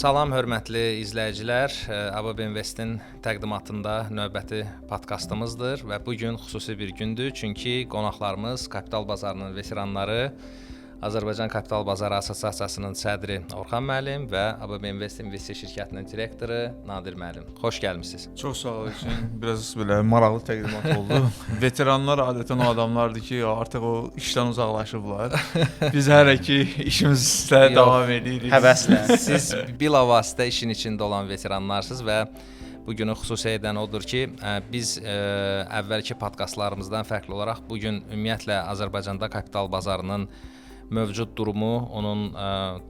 Salam hörmətli izləyicilər, ABB Investin təqdimatında növbəti podkastımızdır və bu gün xüsusi bir gündür, çünki qonaqlarımız kapital bazarının veteranları, Azərbaycan Kapital Bazarı Assosiasiyasının sədri Orxan müəllim və ABB Invest investisiya şirkətinin direktoru Nadir müəllim. Xoş gəlmisiniz. Çox sağ olun. Biraz belə maraqlı təqdimat oldu. Veteranlar adətən o adamlardır ki, artıq o işdən uzaqlaşıblar. Biz hələ ki işimizlə davam edirik. Həvəslə. Siz bilavasitə işin içində olan veteranlarsınız və bu günü xüsusi edən odur ki, biz əvvəlki podkastlarımızdan fərqli olaraq bu gün ümumiyyətlə Azərbaycanda kapital bazarının mövcud durumu, onun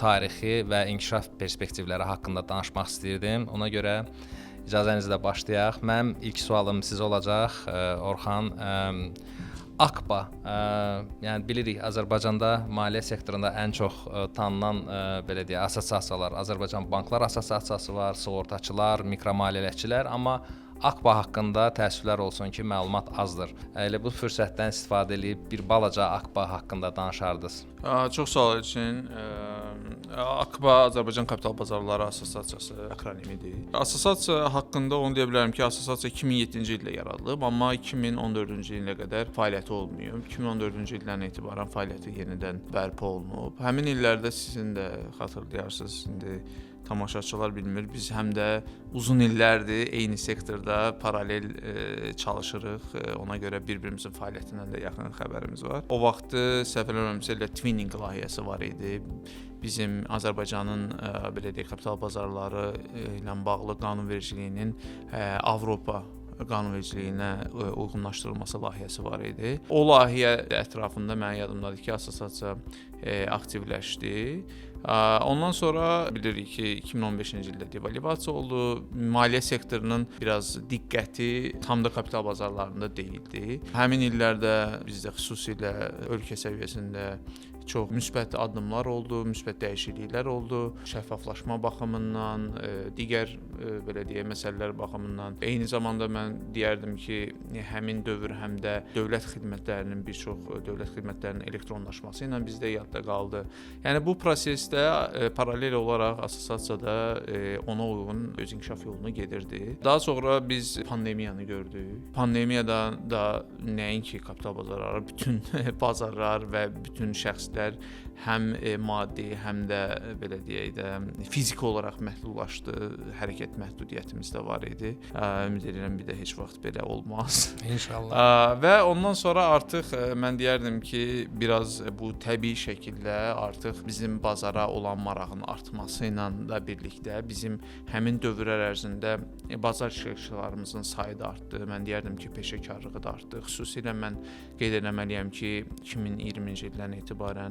tarixi və inkişaf perspektivləri haqqında danışmaq istəyirdim. Ona görə icazənizlə başlayaq. Mənim ilk sualım sizə olacaq, Orxan. AKBA, yəni bilirik Azərbaycanda maliyyə sektorunda ən çox tanınan belə deyək assosiasiyalar, Azərbaycan Banklar Assosiasiyası var, sığortaçılar, mikromaliyyəçilər, amma AKBA haqqında təəssüflər olsun ki, məlumat azdır. Elə bu fürsətdən istifadə edib bir balaca AKBA haqqında danışardınız. Çox sağ olun. AKBA Azərbaycan Kapital Bazarları Assosiasiyası akronimidir. Assosiasiya haqqında onu deyə bilərəm ki, assosiasiya 2007-ci ildə yaradılıb, amma 2014-cü ilə qədər fəaliyyəti olmayıb. 2014-cü ildən etibarən fəaliyyəti yenidən bərpa olunub. Həmin illərdə sizin də xatırlayarsınız, indi tamaşaçılar bilmir. Biz həm də uzun illərdir eyni sektorda paralel çalışırıq. Ona görə bir-birimizin fəaliyyətindən də yaxın xəbərimiz var. O vaxtı səhv eləmirəmsə elə twinning layihəsi var idi. Bizim Azərbaycanın belə deyək kapital bazarları ilə bağlı qanunvericiliyinin Avropa qanunvericiliyinə uyğunlaşdırılması layihəsi var idi. O layihə ətrafında mənim yadımdadır ki, assosiasiya aktivləşdi. Ondan sonra bilirik ki, 2015-ci ildə devalvasiya oldu. Maliyyə sektorunun biraz diqqəti tam da kapital bazarlarında deyildi. Həmin illərdə bizdə xüsusilə ölkə səviyyəsində çox müsbət addımlar oldu, müsbət dəyişikliklər oldu. Şəffaflaşma baxımından, digər belə deyək məsələlər baxımından. Eyni zamanda mən deyərdim ki, həmin dövr həm də dövlət xidmətlərinin bir çox dövlət xidmətlərinin elektronlaşması ilə bizdə yadda qaldı. Yəni bu prosesdə paralel olaraq assosiasiyada ona uyğun öz inkişaf yolunu gedirdi. Daha sonra biz pandemiyanı gördük. Pandemiyadan da nəinki kapital bazarları, bütün bazarlar və bütün şəxslər həm maddi, həm də belə deyək də fiziki olaraq məhdudlaşdı. Hərəkət məhdudiyyətimiz də var idi. Ümid edirəm bir də heç vaxt belə olmaz. İnşallah. Və ondan sonra artıq mən deyərdim ki, biraz bu təbii şəkildə artıq bizim bazara olan marağın artması ilə də birlikdə bizim həmin dövrlər ərzində bazar iştirakçılarımızın sayı da artdı. Mən deyərdim ki, peşəkarlığı da artdı. Xüsusilə mən qeyd etməliyəm ki, 2020-ci ildən etibarən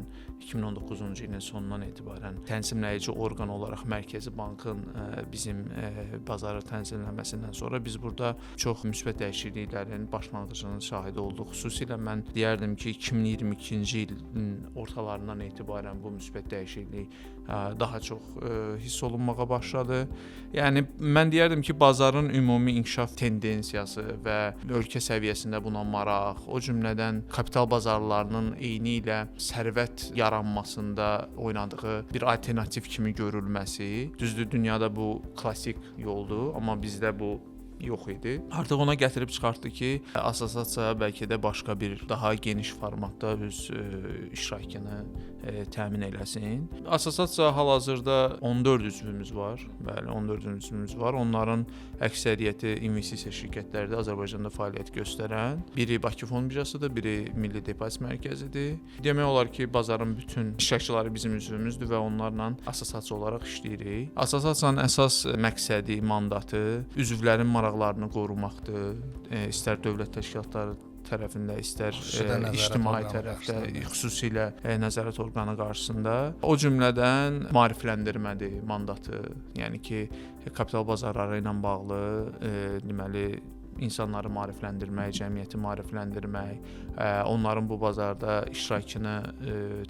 2019-cu ilin sonundan etibarən tənzimləyici orqan olaraq Mərkəzi Bankın bizim bazarı tənzimləməsindən sonra biz burada çox müsbət dəyişikliklərin başlanğıcının şahidi olduq. Xüsusilə mən deyərdim ki, 2022-ci ilin ortalarından etibarən bu müsbət dəyişiklik daha çox hiss olunmağa başladı. Yəni mən deyərdim ki, bazarın ümumi inkişaf tendensiyası və ölkə səviyyəsində buna maraq, o cümlədən kapital bazarlarının eyni ilə sərvət yaranmasında oynadığı bir alternativ kimi görülməsi, düzdür, dünyada bu klassik yoldur, amma bizdə bu yox idi. Artıq ona gətirib çıxartdı ki, assosiasiya bəlkə də başqa bir daha geniş formatda öz iştirakını təmin eləsin. Assosiasiya hal-hazırda 14 üzvümüz var. Bəli, 14 üzvümüz var. Onların əksəriyyəti investisiya şirkətlərdə Azərbaycanda fəaliyyət göstərən. Biri Bakı Fond birjasıdır, biri Milli Depozit Mərkəzidir. Demək olar ki, bazarın bütün iştirakçıları bizim üzvümüzdür və onlarla assosiasiya olaraq işləyirik. Assosiasiyanın əsas məqsədi, mandatı üzvlərin maraqlarını qorumaqdır. İstər dövlət təşkilatları tərəfində, istər ictimai tərəfdə, xüsusilə nəzarət orqanı qarşısında. O cümlədən maarifləndirmədir mandatı. Yəni ki, kapital bazarları ilə bağlı deməli insanları maarifləndirmək, cəmiyyəti maarifləndirmək, onların bu bazarda iştirakını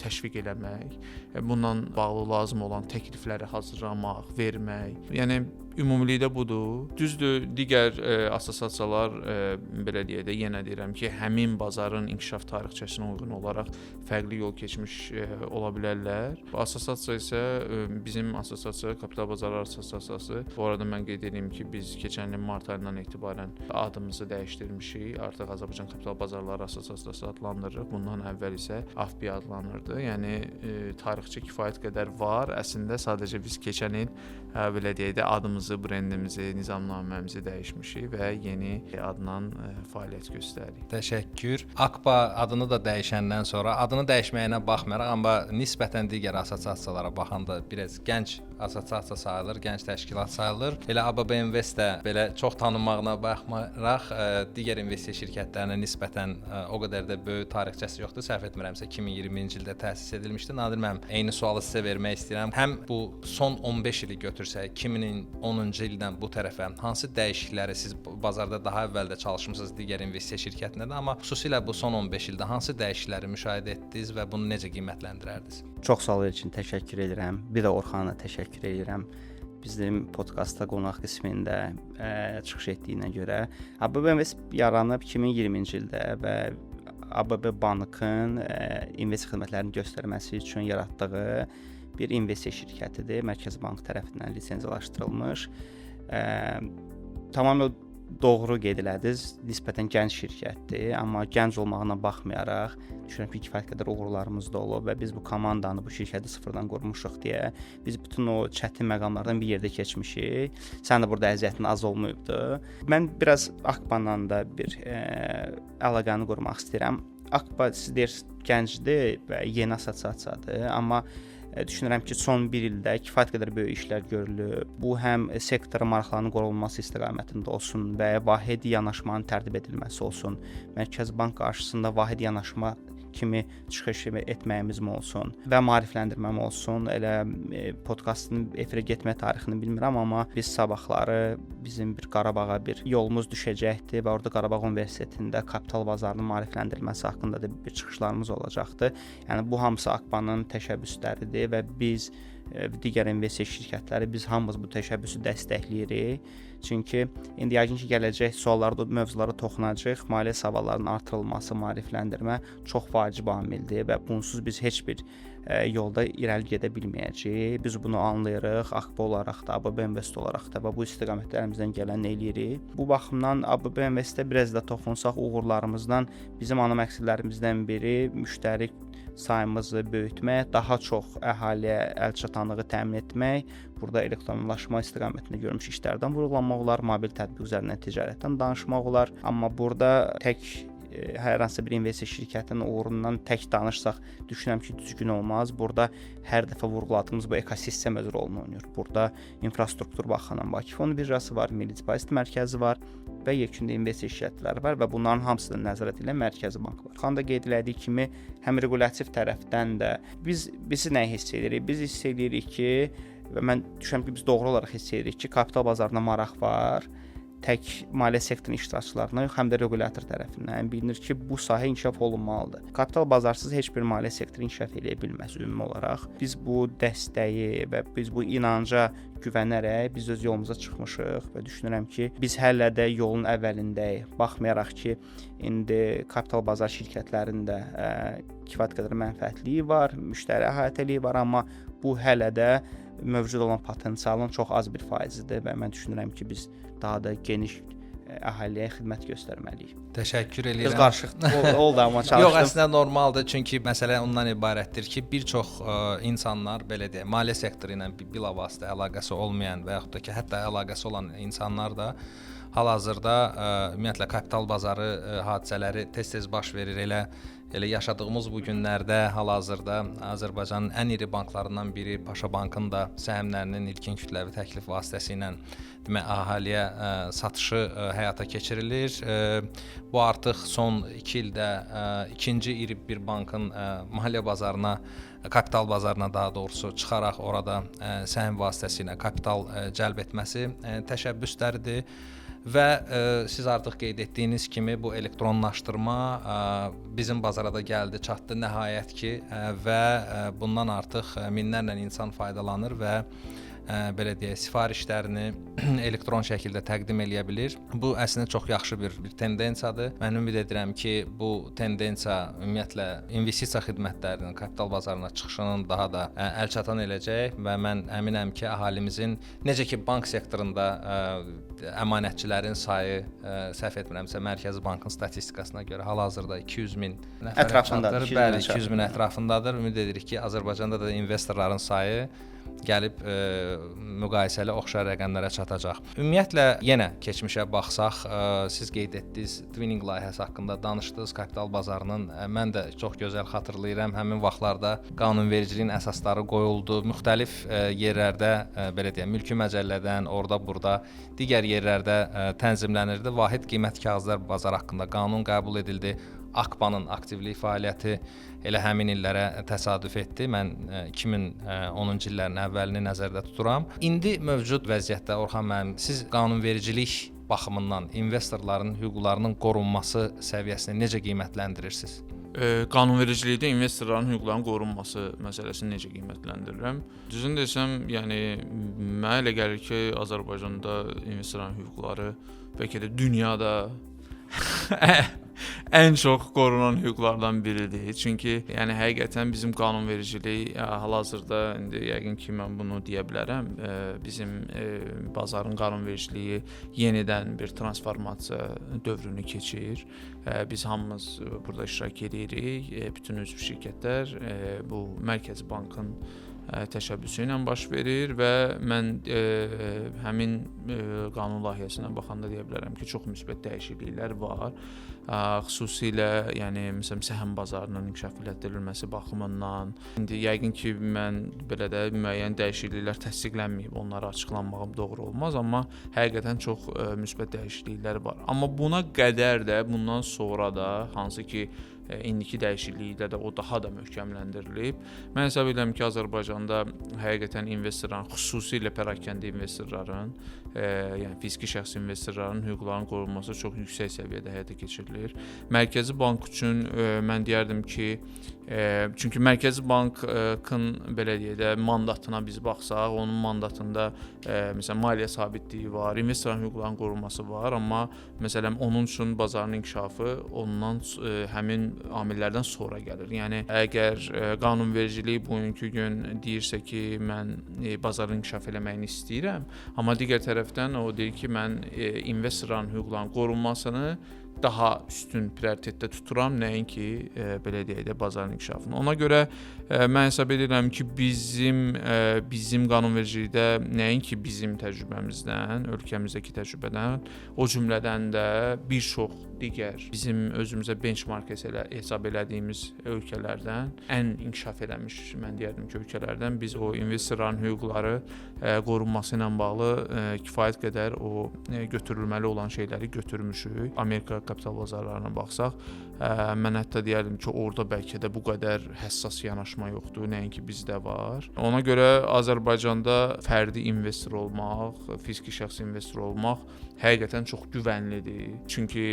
təşviq eləmək, bununla bağlı lazım olan təklifləri hazırlamaq, vermək. Yəni ümumilikdə budur. Düzdür, digər assosiasiyalar belə deyək də, yenə deyirəm ki, həmin bazarın inkişaf tarixçəsinə uyğun olaraq fərqli yol keçmiş ola bilərlər. Bu assosiasiya isə bizim assosiasiya, Kapital Bazarları Assosiasiyası. Bu arada mən qeyd edeyim ki, biz keçən ilin mart ayından etibarən adımızı dəyişdirmişik. Artıq Azərbaycan Kapital Bazarları Assosiasiyası adlandırırıq. Bundan əvvəl isə AFBI adlanırdı. Yəni tarixçə kifayət qədər var. Əslində sadəcə biz keçən il belə deyək də adımızı, brendimizi, nizamnaməmizi dəyişmişik və yeni adla fəaliyyət göstəririk. Təşəkkür. AKBA adını da dəyişəndən sonra adını dəyişməyinə baxmayaraq, amma nisbətən digər assosiasiyalara baxanda biraz gənc assosiasiya sayılır, gənc təşkilat sayılır. Elə ABB Invest də belə çox tanınmağına baxmayaraq digər investisiya şirkətlərinə nisbətən o qədər də böyük tarixçəsi yoxdur. Səhv etmirəmsə 2020-ci ildə təsis edilmişdi. Nadir müəllim, eyni sualı sizə vermək istəyirəm. Həm bu son 15 ili götürsək, 2010-cu ildən bu tərəfə hansı dəyişiklikləri siz bazarda daha əvvəl də çalışmısınız digər investisiya şirkətində də, amma xüsusilə bu son 15 ildə hansı dəyişiklikləri müşahidə etdiniz və bunu necə qiymətləndirərdiniz? Çox sağ olun üçün təşəkkür edirəm. Bir də Orxana təşəkkür edirəm. Bizim podkastda qonaq qismində çıxış etdiyinə görə. ABB Invest yaranıb 2020-ci ildə və ABB Bankın investisiya xidmətlərini göstərməsi üçün yaratdığı bir investisiya şirkətidir. Mərkəzi Bank tərəfindən lisenziyalaşdırılmış. Tamamilə doğru qeyd elədiniz. Nisbətən gənc şirkətdir, amma gənc olmağına baxmayaraq düşünürəm ki, kifayət qədər uğurlarımız da olub və biz bu komandanı, bu şirkəti sıfırdan qurmuşuq deyə biz bütün o çətin məqamlardan bir yerdə keçmişik. Sən də burada əziyyətin az olmayıbdı. Mən biraz AKBA-la da bir əlaqəni qurmaq istəyirəm. AKBA siz deyirsiniz gəncdir və yeni assosiasiyadır, amma düşünürəm ki, son bir ildə kifayət qədər böyük işlər görülüb. Bu həm sektor maraqlarının qorunması istiqamətində olsun və vahid yanaşmanın tərtib edilməsi olsun. Mərkəzi Bank qarşısında vahid yanaşma kimi çıxış etməyimiz olsun və maarifləndirməm olsun. Elə podkastın efirə getmə tarixini bilmirəm, amma biz sabahları bizim bir Qarabağa bir yolumuz düşəcəkdi və orada Qarabağ Universitetində kapital bazarının maarifləndirilməsi haqqında da bir çıxışlarımız olacaqdı. Yəni bu hamısı AKBA-nın təşəbbüsləridir və biz digər investisiya şirkətləri biz hamımız bu təşəbbüsü dəstəkləyirik. Çünki indi yəqin ki, gələcək suallarda, mövzulara toxunacağıq. Maliyyə savadlarının artırılması, maarifləndirmə çox vacib amildir və bunsuz biz heç bir yolda irəli gedə bilməyəcəyik. Biz bunu anlayırıq, AKBA olaraq da, ABB Invest olaraq da və bu istiqamətlərimizdən gələni eləyirik. Bu baxımdan ABB Investə biraz da toxunsaq uğurlarımızdan bizim ana məqsədlərimizdən biri müştəri sayımızı böyütmək, daha çox əhaliyə əlçatanlığı təmin etmək, burada elektronlaşma istiqamətində görülmüş işlərdən vurğulanmaq olar, mobil tətbiq üzərindən ticarətdən danışmaq olar, amma burada tək hər hansı bir investisiya şirkətinin uğurundan tək danışsaq düşünürəm ki, düzgün olmaz. Burada hər dəfə vurğuladığımız bu ekosistem öz rolunu oynayır. Burada infrastruktur baxımından Bakı Fonu birjası var, Milli Depozit Mərkəzi var və yekunda investisiya şirkətləri var və bunların hamısını nəzarət edən Mərkəzi Bank var. Xan da qeyd elədiyi kimi həm requlativ tərəfdən də biz nə hiss edirik? Biz hiss edirik ki, və mən düşünürəm ki, biz doğru olaraq hiss edirik ki, kapital bazarına maraq var. Tək maliyyə sektorunun iştirakçılarına yox, həm də requlator tərəfindən bilinir ki, bu sahə inkişaf olunmalıdır. Kapital bazarsız heç bir maliyyə sektoru inkişaf edə bilməz ümumi olaraq. Biz bu dəstəyi və biz bu inanca güvənərək biz öz yolumuza çıxmışıq və düşünürəm ki, biz hələ də yolun əvvəlindəyik. Baxmayaraq ki, indi kapital bazar şirkətlərində kifayət qədər mənfəətliyi var, müştəri əhatəliyi var, amma bu hələ də mövcud olan potensialın çox az bir faizidir və mən düşünürəm ki, biz daha da geniş əhaliyə xidmət göstərməliyik. Təşəkkür edirəm. Biz qarışıq oldu amma çalışdım. Yox, əslində normaldır, çünki məsələ ondan ibarətdir ki, bir çox insanlar belə deyək, maliyyə sektoru ilə bilavasitə əlaqəsi olmayan və yaxud da ki, hətta əlaqəsi olan insanlar da hal-hazırda ümumiyyətlə kapital bazarı hadisələri tez-tez baş verir. Elə yaşadığımız bu günlərdə hal-hazırda Azərbaycanın ən iri banklarından biri Paşa Bankın da səhmlərinin ilkin kütləvi təklif vasitəsilə demək əhaliyə satışı həyata keçirilir. Bu artıq son 2 ildə ikinci iri bir bankın maliyyə bazarına, kapital bazarına daha doğrusu çıxaraq orada səhm vasitəsilə kapital cəlb etməsi təşəbbüsləridir. Və siz artıq qeyd etdiyiniz kimi bu elektronlaşdırma bizim bazara da gəldi, çatdı nəhayət ki və bundan artıq minlərlə insan faydalanır və belə deyək, sifarişlərini elektron şəkildə təqdim eləyə bilir. Bu əslində çox yaxşı bir tendensiyadır. Mən ümid edirəm ki, bu tendensiya ümumiyyətlə investisiya xidmətlərinin kapital bazarına çıxışının daha da əlçatan eləyəcək və mən əminəm ki, əhalimizin necə ki bank sektorunda əmanətçilərin sayı səhv etmirəmsə Mərkəzi Bankın statistikasına görə hal-hazırda 200 min nəfərə çatır. Bəli, 200 min ətrafındadır. Ümid edirik ki, Azərbaycanda da investorların sayı gəlib müqayisəli oxşar rəqəmlərə çatacaq. Ümumiyyətlə yenə keçmişə baxsaq, siz qeyd etdiniz, Twinning layihəsi haqqında danışdınız, kapital bazarının. Mən də çox gözəl xatırlayıram, həmin vaxtlarda qanunvericiliyin əsasları qoyuldu. Müxtəlif yerlərdə belə deyək, mülki məcəllədən, orada-burada digər yerlərdə tənzimlənirdi. Vahid qiymət kağızlar bazarı haqqında qanun qəbul edildi. Akbanın aktivlik fəaliyyəti elə həmin illərə təsadüf etdi. Mən 2010-cu illərin əvvəlini nəzərdə tuturam. İndi mövcud vəziyyətdə Orxan müəllim, siz qanunvericilik baxımından investorların hüquqlarının qorunması səviyyəsini necə qiymətləndirirsiniz? Qanunvericilikdə investorların hüquqlarının qorunması məsələsini necə qiymətləndirirəm? Düzünü desəm, yəni mənə elə gəlir ki, Azərbaycanda investorların hüquqları bəlkə də dünyada ən çox qorunan hüquqlardan biridir. Çünki yəni həqiqətən bizim qanunvericilik hal-hazırda indi yəqin ki mən bunu deyə bilərəm. Bizim bazarın qanunvericiliyi yenidən bir transformasiya dövrünü keçir. Biz hamımız burada iştirak edirik. Bütün üzv şirkətlər bu Mərkəzi Bankın təşəbbüsü ilə baş verir və mən həmin qanun layihəsinə baxanda deyə bilərəm ki, çox müsbət dəyişikliklər var. Xüsusilə yəni məsələn səhəm bazarının inkişaf etdirilməsi baxımından indi yəqin ki mən belə də müəyyən dəyişikliklər təsdiqlənməyib, onları açıqlamağım doğru olmaz, amma həqiqətən çox müsbət dəyişikliklər var. Amma buna qədər də bundan sonra da hansı ki indiki dəyişikliklə də o daha da möhkəmləndirilib. Mən hesab edirəm ki, Azərbaycanda həqiqətən investorların, xüsusilə pərakəndə investorların, yəni fiziki şəxs investorların hüquqlarının qorunması çox yüksək səviyyədə həyata keçirilir. Mərkəzi Bank üçün mən deyərdim ki, çünki Mərkəzi Bankın belə deyək də mandatına biz baxsaq, onun mandatında məsələn maliyyə sabitliyi var, investorların hüquqlarının qorunması var, amma məsələn onun üçün bazarın inkişafı ondan həmin amillərdən sonra gəlir. Yəni əgər qanunvericilik bugünkü gün deyirsə ki, mən bazarın inkişaf eləməyini istəyirəm, amma digər tərəfdən o deyir ki, mən investorların hüquqlarının qorunmasını daha üstün prioritetdə tuturam, nəinki belə deyək də bazarın inkişafını. Ona görə mən hesab edirəm ki, bizim qanunvericilikdə nəinki bizim təcrübəmizdən, ölkəmizdəki təcrübədən, o cümlədən də bir çox digər bizim özümüzə benchmark hesab elədiyimiz ölkələrdən, ən inkişaf eləmiş mən deyərdim ki, ölkələrdən biz o investorların hüquqları qorunması ilə bağlı kifayət qədər o götürülməli olan şeyləri götürmüşük. Amerika kapital bazarlarına baxsaq, mən hətta deyərdim ki, orada bəlkə də bu qədər həssas yanaşma yoxdur, nəinki bizdə var. Ona görə Azərbaycanda fərdi investor olmaq, fiziki şəxs investor olmaq həqiqətən çox güvənlidir. Çünki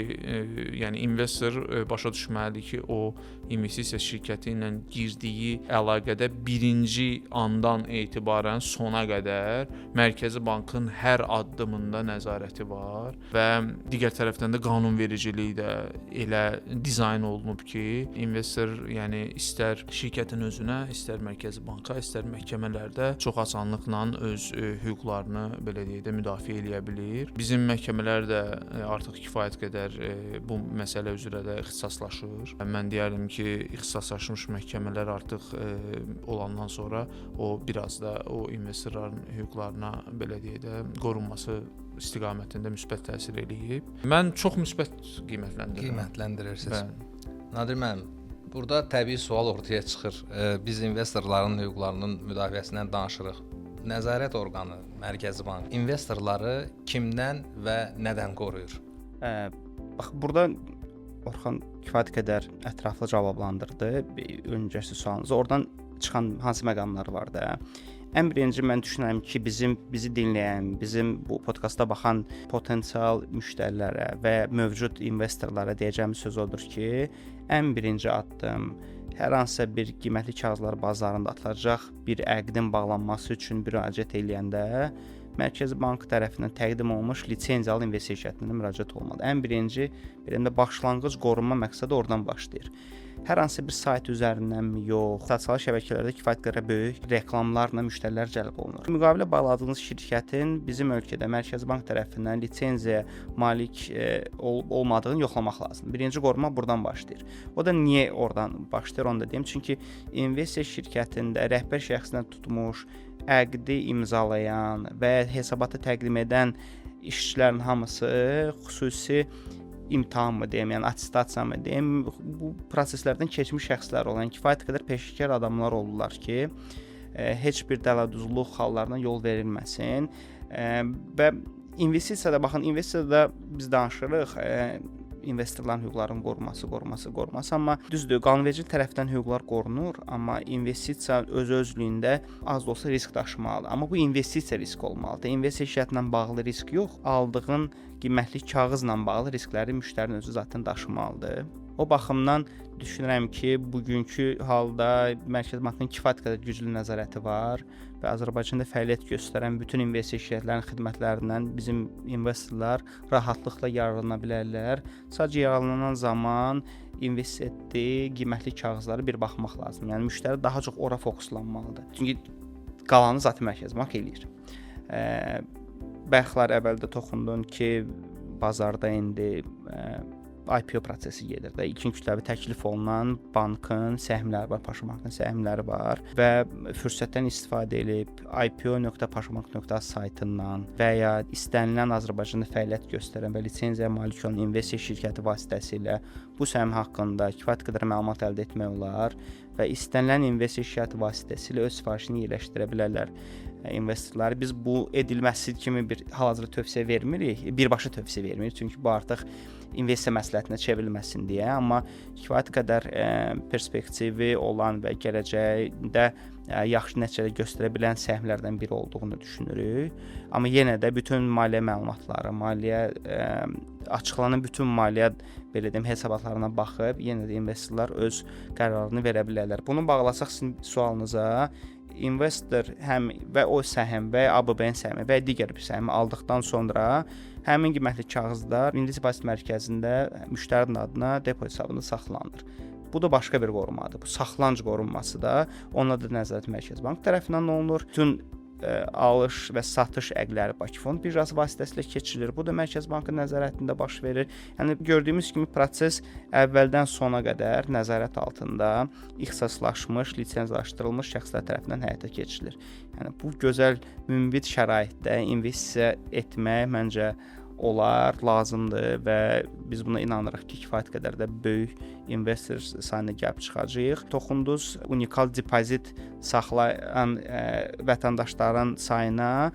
yəni investor başa düşməlidir ki, o investisiya şirkəti ilə girdiyi əlaqədə birinci andan etibarən sona qədər Mərkəzi Bankın hər addımında nəzarəti var və digər tərəfdən də qanunvericilik də elə dizayn olunub ki, investor yəni istər şirkətin özünə, istər Mərkəzi Banka, istər məhkəmələrdə çox asanlıqla öz hüquqlarını belə deyək də müdafiə eləyə bilir. Bizim məhkəmələr də artıq kifayət qədər bu məsələ üzrə də ixtisaslaşır. Mən deyərdim ki, ixtisaslaşmış məhkəmələr artıq olandan sonra o biraz da o investorların hüquqlarına belə deyək də qorunması istiqamətində müsbət təsir eləyib. Mən çox müsbət qiymətləndirirsiniz. Nadir müəllim, burada təbii sual ortaya çıxır. Biz investorların hüquqlarının müdafiəsindən danışırıq. Nəzarət orqanı, Mərkəzi Bank investorları kimdən və nədən qoruyur? Bax, burada Orxan kifayət qədər ətraflı cavablandırdı öncəki sualınızı. Oradan çıxan hansı məqamlar var da? Ən birinci mən düşünürəm ki, bizi dinləyən, bizim bu podkasta baxan potensial müştərilərə və mövcud investorlara deyəcəyim söz odur ki, ən birinci addım hər hansısa bir qiymətli kağızlar bazarında atılacaq bir əqdin bağlanması üçün müraciət edəndə Mərkəzi Bank tərəfindən təqdim olunmuş lisenziyalı investisiya şirkətinə müraciət olmalıdır. Ən birinci, beləndə başlanğıc qorunma məqsədi oradan başlayır. Hər hansı bir sayt üzərindənmi, yox, sosial şəbəkələrdə kifayət qədər böyük reklamlarla müştərilər cəlb olunur. Müqavilə bağladığınız şirkətin bizim ölkədə Mərkəzi Bank tərəfindən lisenziyaya malik olmadığını yoxlamaq lazımdır. Birinci qorunma buradan başlayır. O da niyə oradan başlayır, onu da deyim. Çünki investisiya şirkətində rəhbər şəxsindən tutmuş, əqdi imzalayan və hesabatı təqdim edən işçilərin hamısı xüsusi imtahan mı deyim, yəni attestasiya mı deyim, bu proseslərdən keçmiş şəxslər olan kifayət qədər peşəkar adamlar olurlar ki, heç bir dələduzluq hallarına yol verilməsin. Və investisiyada baxın, investisiyada biz danışırıq, investorların hüquqlarının qorunması, amma düzdür, qanunvericilik tərəfindən hüquqlar qorunur, amma investisiya öz-özlüyündə az da olsa risk daşımalıdır. Amma bu investisiya riski olmalıdır. İnvestisiya şirkətinlə bağlı risk yox, aldığın qiymətli kağızla bağlı riskləri müştərinin özü zaten daşımalıdır. O baxımdan düşünürəm ki, bugünkü halda Mərkəzi Bankın kifayət qədər güclü nəzarəti var və Azərbaycanda fəaliyyət göstərən bütün investisiya şirkətlərinin xidmətlərindən bizim investorlar rahatlıqla yararlana bilərlər. Sadəcə yararlanan zaman investisiya etdiyi qiymətli kağızlara bir baxmaq lazım. Yəni müştəri daha çox ora fokuslanmalıdır. Çünki qalanı zaten Mərkəzi Bank eləyir. Bəxtlər əvvəldə toxundun ki, bazarda indi IPO prosesi gedir də. İlkin kütləvi təklif olunan bankın səhmləri var, Paşa Bankın səhmləri var və fürsətdən istifadə edib ipo.paşabank.az saytından və ya istənilən Azərbaycanda fəaliyyət göstərən və lisenziyaya malik olan investisiya şirkəti vasitəsilə bu səhm haqqında kifayət qədər məlumat əldə etmək olar və istənilən investisiya şirkəti vasitəsilə öz sifarişini yerləşdirə bilərlər. investorları biz bu edilməsi kimi bir hal-hazırda tövsiyə vermirik, birbaşa tövsiyə vermirik, çünki bu artıq investisiya məsləhətinə çevrilməsin deyə, amma kifayət qədər perspektivi olan və gələcəkdə yaxşı nəticələr göstərə bilən səhmlərdən biri olduğunu düşünürük. Amma yenə də bütün maliyyə məlumatları, açıqlanan bütün maliyyə belə deyim hesabatlarına baxıb yenə də investorlar öz qərarını verə bilərlər. Bunu bağlasaq sizin sualınıza, investor həm və o səhm və ABB-nin səhmi və digər bir səhmi aldıqdan sonra həmin qiymətli kağızlar Milli Depozit Mərkəzində müştərinin adına depo hesabında saxlanılır. Bu da başqa bir qorumadır. Bu saxlanıc qorunması da onunla da Nəzarət Mərkəzi Bank tərəfindən olunur. Bütün alış və satış əqləri Bakı Fond birjası vasitəsilə keçirilir. Bu da Mərkəzi Bankın nəzarətində baş verir. Yəni gördüyümüz kimi proses əvvəldən sona qədər nəzarət altında ixtisaslaşmış, lisenziyalaşdırılmış şəxslər tərəfindən həyata keçirilir. Yəni bu gözəl münbit şəraitdə investisiya etmək məncə olar, lazımdır və biz buna inanırıq ki, kifayət qədər də böyük investor sayına gəlib çıxacağıq. Toxunduz unikal depozit saxlayan vətəndaşların sayına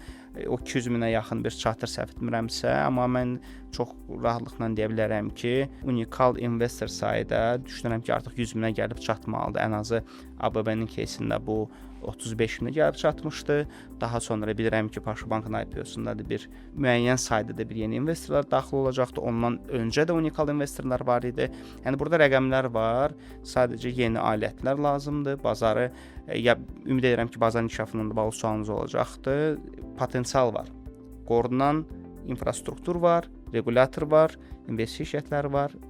o 200 minə yaxın bir çatır səhv etmirəmsə, amma mən çox rahatlıqla deyə bilərəm ki, unikal investor sayı da düşünürəm ki, artıq 100 minə gəlib çatmalıdır. Ən azı ABB-nin keysində bu 35 minə gəlib çatmışdı. Daha sonra bilirəm ki, Paşa Bankın IPO-sunda da bir müəyyən sayda da bir yeni investorlar daxil olacaqdı. Ondan öncə də unikal investorlar var idi. Yəni burada rəqəmlər var. Sadəcə yeni alətlər lazımdır. Bazarı ümid edirəm ki, bazarın inkişafından da bağlı sualınız olacaqdı. Potensial var. Qorunan infrastruktur var, regulyator var, investisiya şirkətləri var.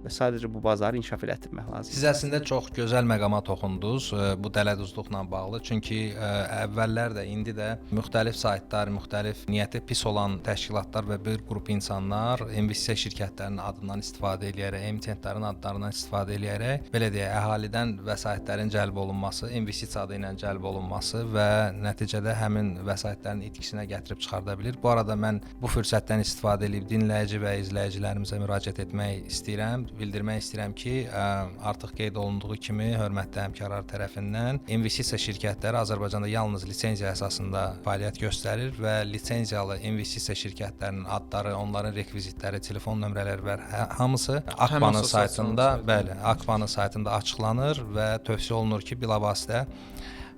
Və sadəcə bu bazarı inkişaf elətdirmək lazımdır. Siz əslində çox gözəl məqama toxundunuz bu dələduzluqla bağlı. Çünki əvvəllər də, indi də müxtəlif saytlar, müxtəlif niyyəti pis olan təşkilatlar və bir qrup insanlar investisiya şirkətlərinin adından istifadə edərək, emitentlərin adlarından istifadə edərək, belə deyək, əhalidən vəsaitlərin cəlb olunması, investisiya adı ilə cəlb olunması və nəticədə həmin vəsaitlərin itkisinə gətirib çıxarda bilir. Bu arada mən bu fürsətdən istifadə edib dinləyici və izləyicilərimizə müraciət etmək istəyirəm. Bildirmək istəyirəm ki, artıq qeyd olunduğu kimi hörmətli həmkarlar tərəfindən investisiya şirkətləri Azərbaycanda yalnız lisenziya əsasında fəaliyyət göstərir və lisenziyalı investisiya şirkətlərinin adları, onların rekvizitləri, telefon nömrələri və hamısı Akbanın saytında, bəli, Akbanın saytında açıqlanır və tövsiyə olunur ki, bilavasitə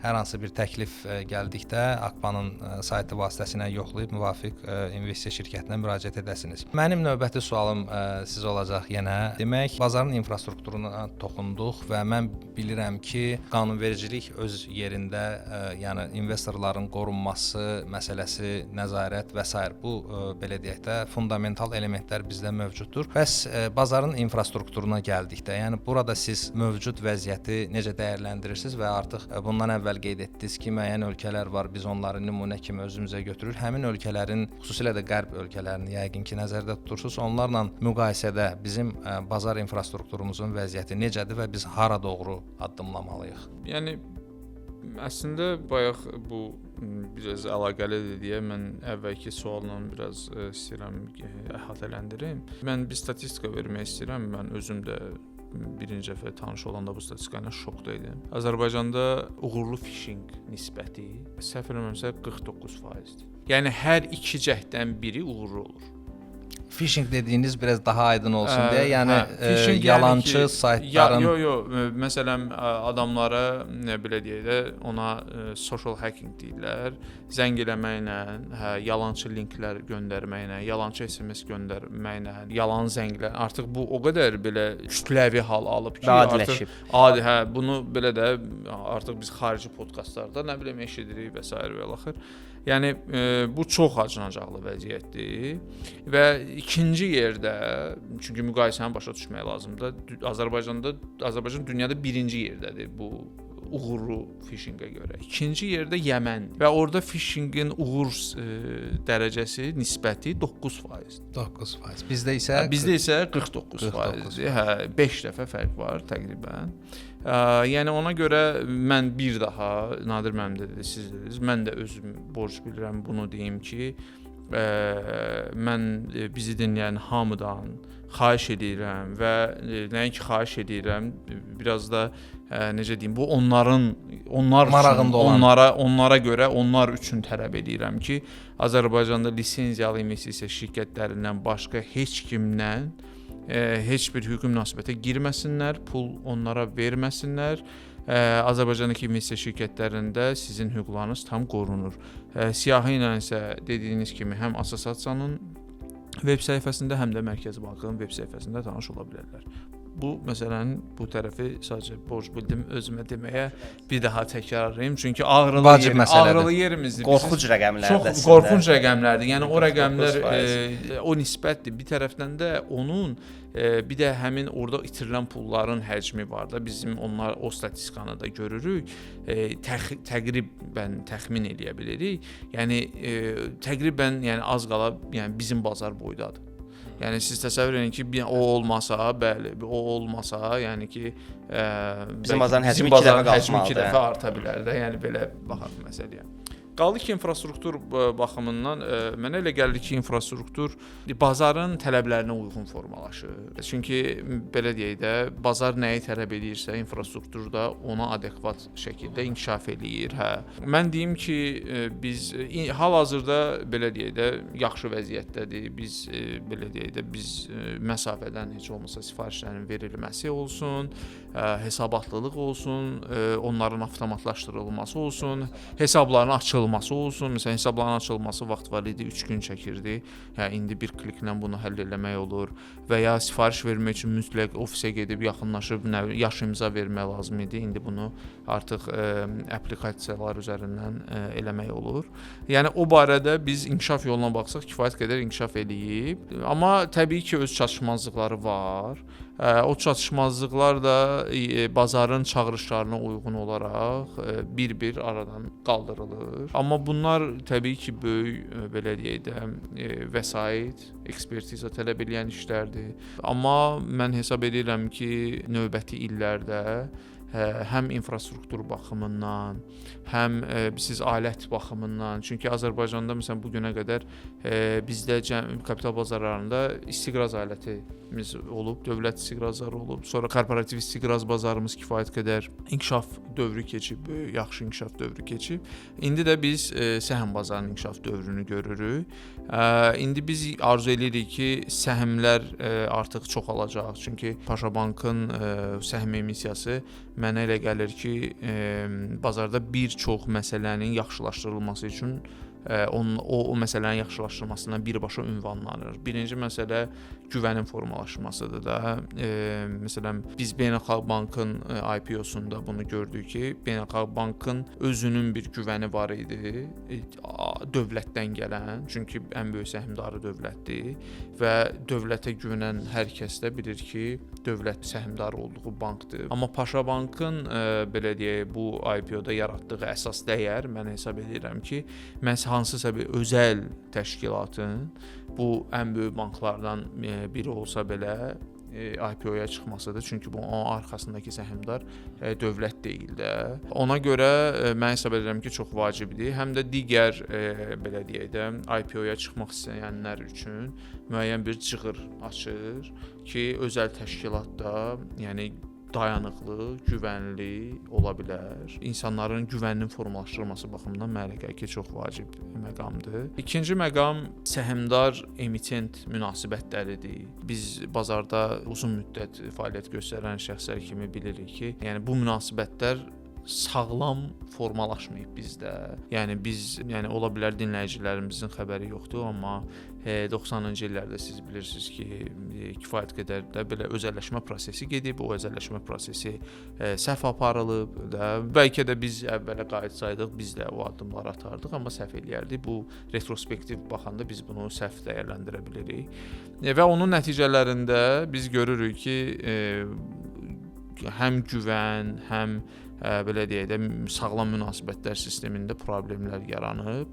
hər hansı bir təklif gəldikdə Akbanın saytı vasitəsilə yoxlayıb müvafiq investisiya şirkətinə müraciət edəsiniz. Mənim növbəti sualım sizə olacaq yenə. Demək, bazarın infrastrukturuna toxunduq və mən bilirəm ki, qanunvericilik öz yerində, yəni investorların qorunması məsələsi, nəzarət və s. bu belə deyək də fundamental elementlər bizdə mövcuddur. Bəs bazarın infrastrukturuna gəldikdə, yəni burada siz mövcud vəziyyəti necə dəyərləndirirsiniz və artıq bundan əvvəl qeyd etdiniz ki, müəyyən ölkələr var, biz onları nümunə kimi özümüzə götürür. Həmin ölkələrin, xüsusilə də qərb ölkələrini yəqin ki, nəzərdə tutursunuz. Onlarla müqayisədə bizim bazar infrastrukturumuzun vəziyyəti necədir və biz hara doğru addımlamalıyıq? Yəni əslində bayaq bu biraz əlaqəlidir deyə mən əvvəlki sualla biraz istəyirəm əhatələndirim. Mən bir statistika vermək istəyirəm. Mən özüm də birinci dəfə tanış olanda bu statistika ilə şokda idim. Azərbaycanda uğurlu fishing nisbəti səhv eləmirəmsə 49%-dir. Yəni hər 2 cəhddən biri uğurlu olur. Phishing dediyiniz biraz daha aydın olsun deyə, yəni yəni yalançı ki, saytların məsələn adamlara belə deyək də ona social hacking deyirlər. Zəng eləməklə, yalançı linklər göndərməklə, yalançı SMS göndərməklə, yalan zənglər. Artıq bu o qədər belə kütləvi hal alıb ki, artıq bunu belə də artıq biz xarici podkastlarda nə bilim eşidirik və s. və axır. Yəni bu çox acınacaqlı vəziyyətdir və ikinci yerdə, çünki müqayisəni başa düşmək lazımdır. Azərbaycan dünyada birinci yerdədir bu uğurlu phishingə görə. İkinci yerdə Yəmən və orada phishingin uğur dərəcəsi, nisbəti 9%. 9%. Bizdə isə 49%. 5 dəfə fərq var təqribən. Yəni ona görə mən bir daha Nadir müəllim də dedi, siz dediniz, mən də özüm borc bilirəm bunu deyim ki, mən bizi dinləyən hamıdan xahiş edirəm və nəinki xahiş edirəm, biraz da necə deyim, bu onlara görə, onlar üçün tələb edirəm ki, Azərbaycanda lisenziyalı investisiya şirkətlərindən başqa heç kimdən heç bir hüquqi münasibətə girməsinlər, pul onlara verməsinlər. Azərbaycandakı investisiya şirkətlərində sizin hüquqlarınız tam qorunur. Siyahı ilə isə dediyiniz kimi həm assosiasiyanın veb səhifəsində, həm də Mərkəzi Bankın veb səhifəsində tanış ola bilərlər. Bu məsələnin bu tərəfi sadəcə borc bildim özümə deməyə bir daha təkrarlayım. Çünki ağrılı yerimizdir. Qorxunc rəqəmlərdir. Çox qorxunc rəqəmlərdir. Yəni o rəqəmlər o nisbətdir. Bir tərəfdən də onun bir də həmin orada itirilən pulların həcmi var da. Bizim o statistikanı da görürük. Təqribən təxmin eləyə bilirik. Yəni təqribən az qala bizim bazar boydadır. Yəni siz təsəvvür edin ki, o olmasa, yəni ki, bizim bazarın həcmi 2 dəfə arta bilər də. Yəni belə baxaq məsələyə. Qaldı ki, infrastruktur baxımından mənə elə gəlir ki, infrastruktur bazarın tələblərinə uyğun formalaşır. Çünki belə deyək də, bazar nəyi tələb edirsə, infrastruktur da ona adekvat şəkildə inkişaf eləyir. Mən deyim ki, biz hal-hazırda belə deyək də yaxşı vəziyyətdədir. Biz belə deyək də məsafədən heç olmasa sifarişlərin verilməsi olsun, hesabatlılıq olsun, onların avtomatlaşdırılması olsun, hesabların açılması olsun. Məsələn, hesabların açılması vaxt var idi, 3 gün çəkirdi. İndi bir kliklə bunu həll etmək olur və ya sifariş vermək üçün mütləq ofisə gedib yaxınlaşıb yaş imza vermək lazım idi. İndi bunu artıq applikasiyalar üzərindən eləmək olur. Yəni o barədə biz inkişaf yoluna baxsaq kifayət qədər inkişaf eləyib. Amma təbii ki, öz çatışmazlıqları var. O çatışmazlıqlar da bazarın çağırışlarına uyğun olaraq bir-bir aradan qaldırılır. Amma bunlar təbii ki, böyük belə deyək də vəsait, ekspertiza tələb edən işlərdir. Amma mən hesab edirəm ki, növbəti illərdə həm infrastruktur baxımından, həm siz alət baxımından, çünki Azərbaycanda məsələn bu günə qədər bizdə kapital bazarlarında istiqraz alətimiz olub, dövlət istiqrazları olub, sonra korporativ istiqraz bazarımız kifayət qədər inkişaf dövrü keçib, yaxşı inkişaf dövrü keçib. İndi də biz səhm bazarının inkişaf dövrünü görürük. İndi biz arzu edirik ki, səhmlər artıq çoxalacaq, çünki Paşa Bankın səhm emissiyası mənə elə gəlir ki, bazarda bir çox məsələnin yaxşılaşdırılması üçün o məsələnin yaxşılaşdırılmasından birbaşa ünvanlanır. Birinci məsələ güvənin formalaşmasıdır da. Məsələn, biz Beynəlxalq Bankın IPO-sunda bunu gördük ki, Beynəlxalq Bankın özünün bir güvəni var idi, dövlətdən gələn, çünki ən böyük səhmdarı dövlətdir və dövlətə güvənən hər kəs də bilir ki, dövlət səhmdarı olduğu bankdır. Amma Paşa Bankın belə deyək, bu IPO-da yaratdığı əsas dəyər mən hesab edirəm ki, məhz hansısa bir özəl təşkilatın bu ən böyük banklardan biri olsa belə IPO-ya çıxmasıdır. Çünki bu onun arxasındakı səhmdar dövlət deyil də. Ona görə mən hesab edirəm ki, çox vacibdir. Həm də digər belə deyək də IPO-ya çıxmaq istəyənlər üçün müəyyən bir cığır açır ki, özəl təşkilatda, yəni dayanıqlı, güvənli ola bilər. İnsanların güvəninin formalaşdırılması baxımından mənə gəlir ki, çox vacib məqamdır. İkinci məqam səhmdar emitent münasibətləridir. Biz bazarda uzun müddət fəaliyyət göstərən şəxslər kimi bilirik ki, yəni bu münasibətlər sağlam formalaşmayıb bizdə. Yəni ola bilər dinləyicilərimizin xəbəri yoxdur, amma 90-cı illərdə siz bilirsiniz ki, kifayət qədər də belə özəlləşmə prosesi gedib, o özəlləşmə prosesi səhv aparılıb da. Bəlkə də biz əvvələ qayıtsaydıq, biz də o addımları atardıq, amma səhv eləyərdik. Bu retrospektiv baxanda biz bunu səhv dəyərləndirə bilirik. Və onun nəticələrində biz görürük ki, həm güvən, həm belə deyək də sağlam münasibətlər sistemində problemlər yaranıb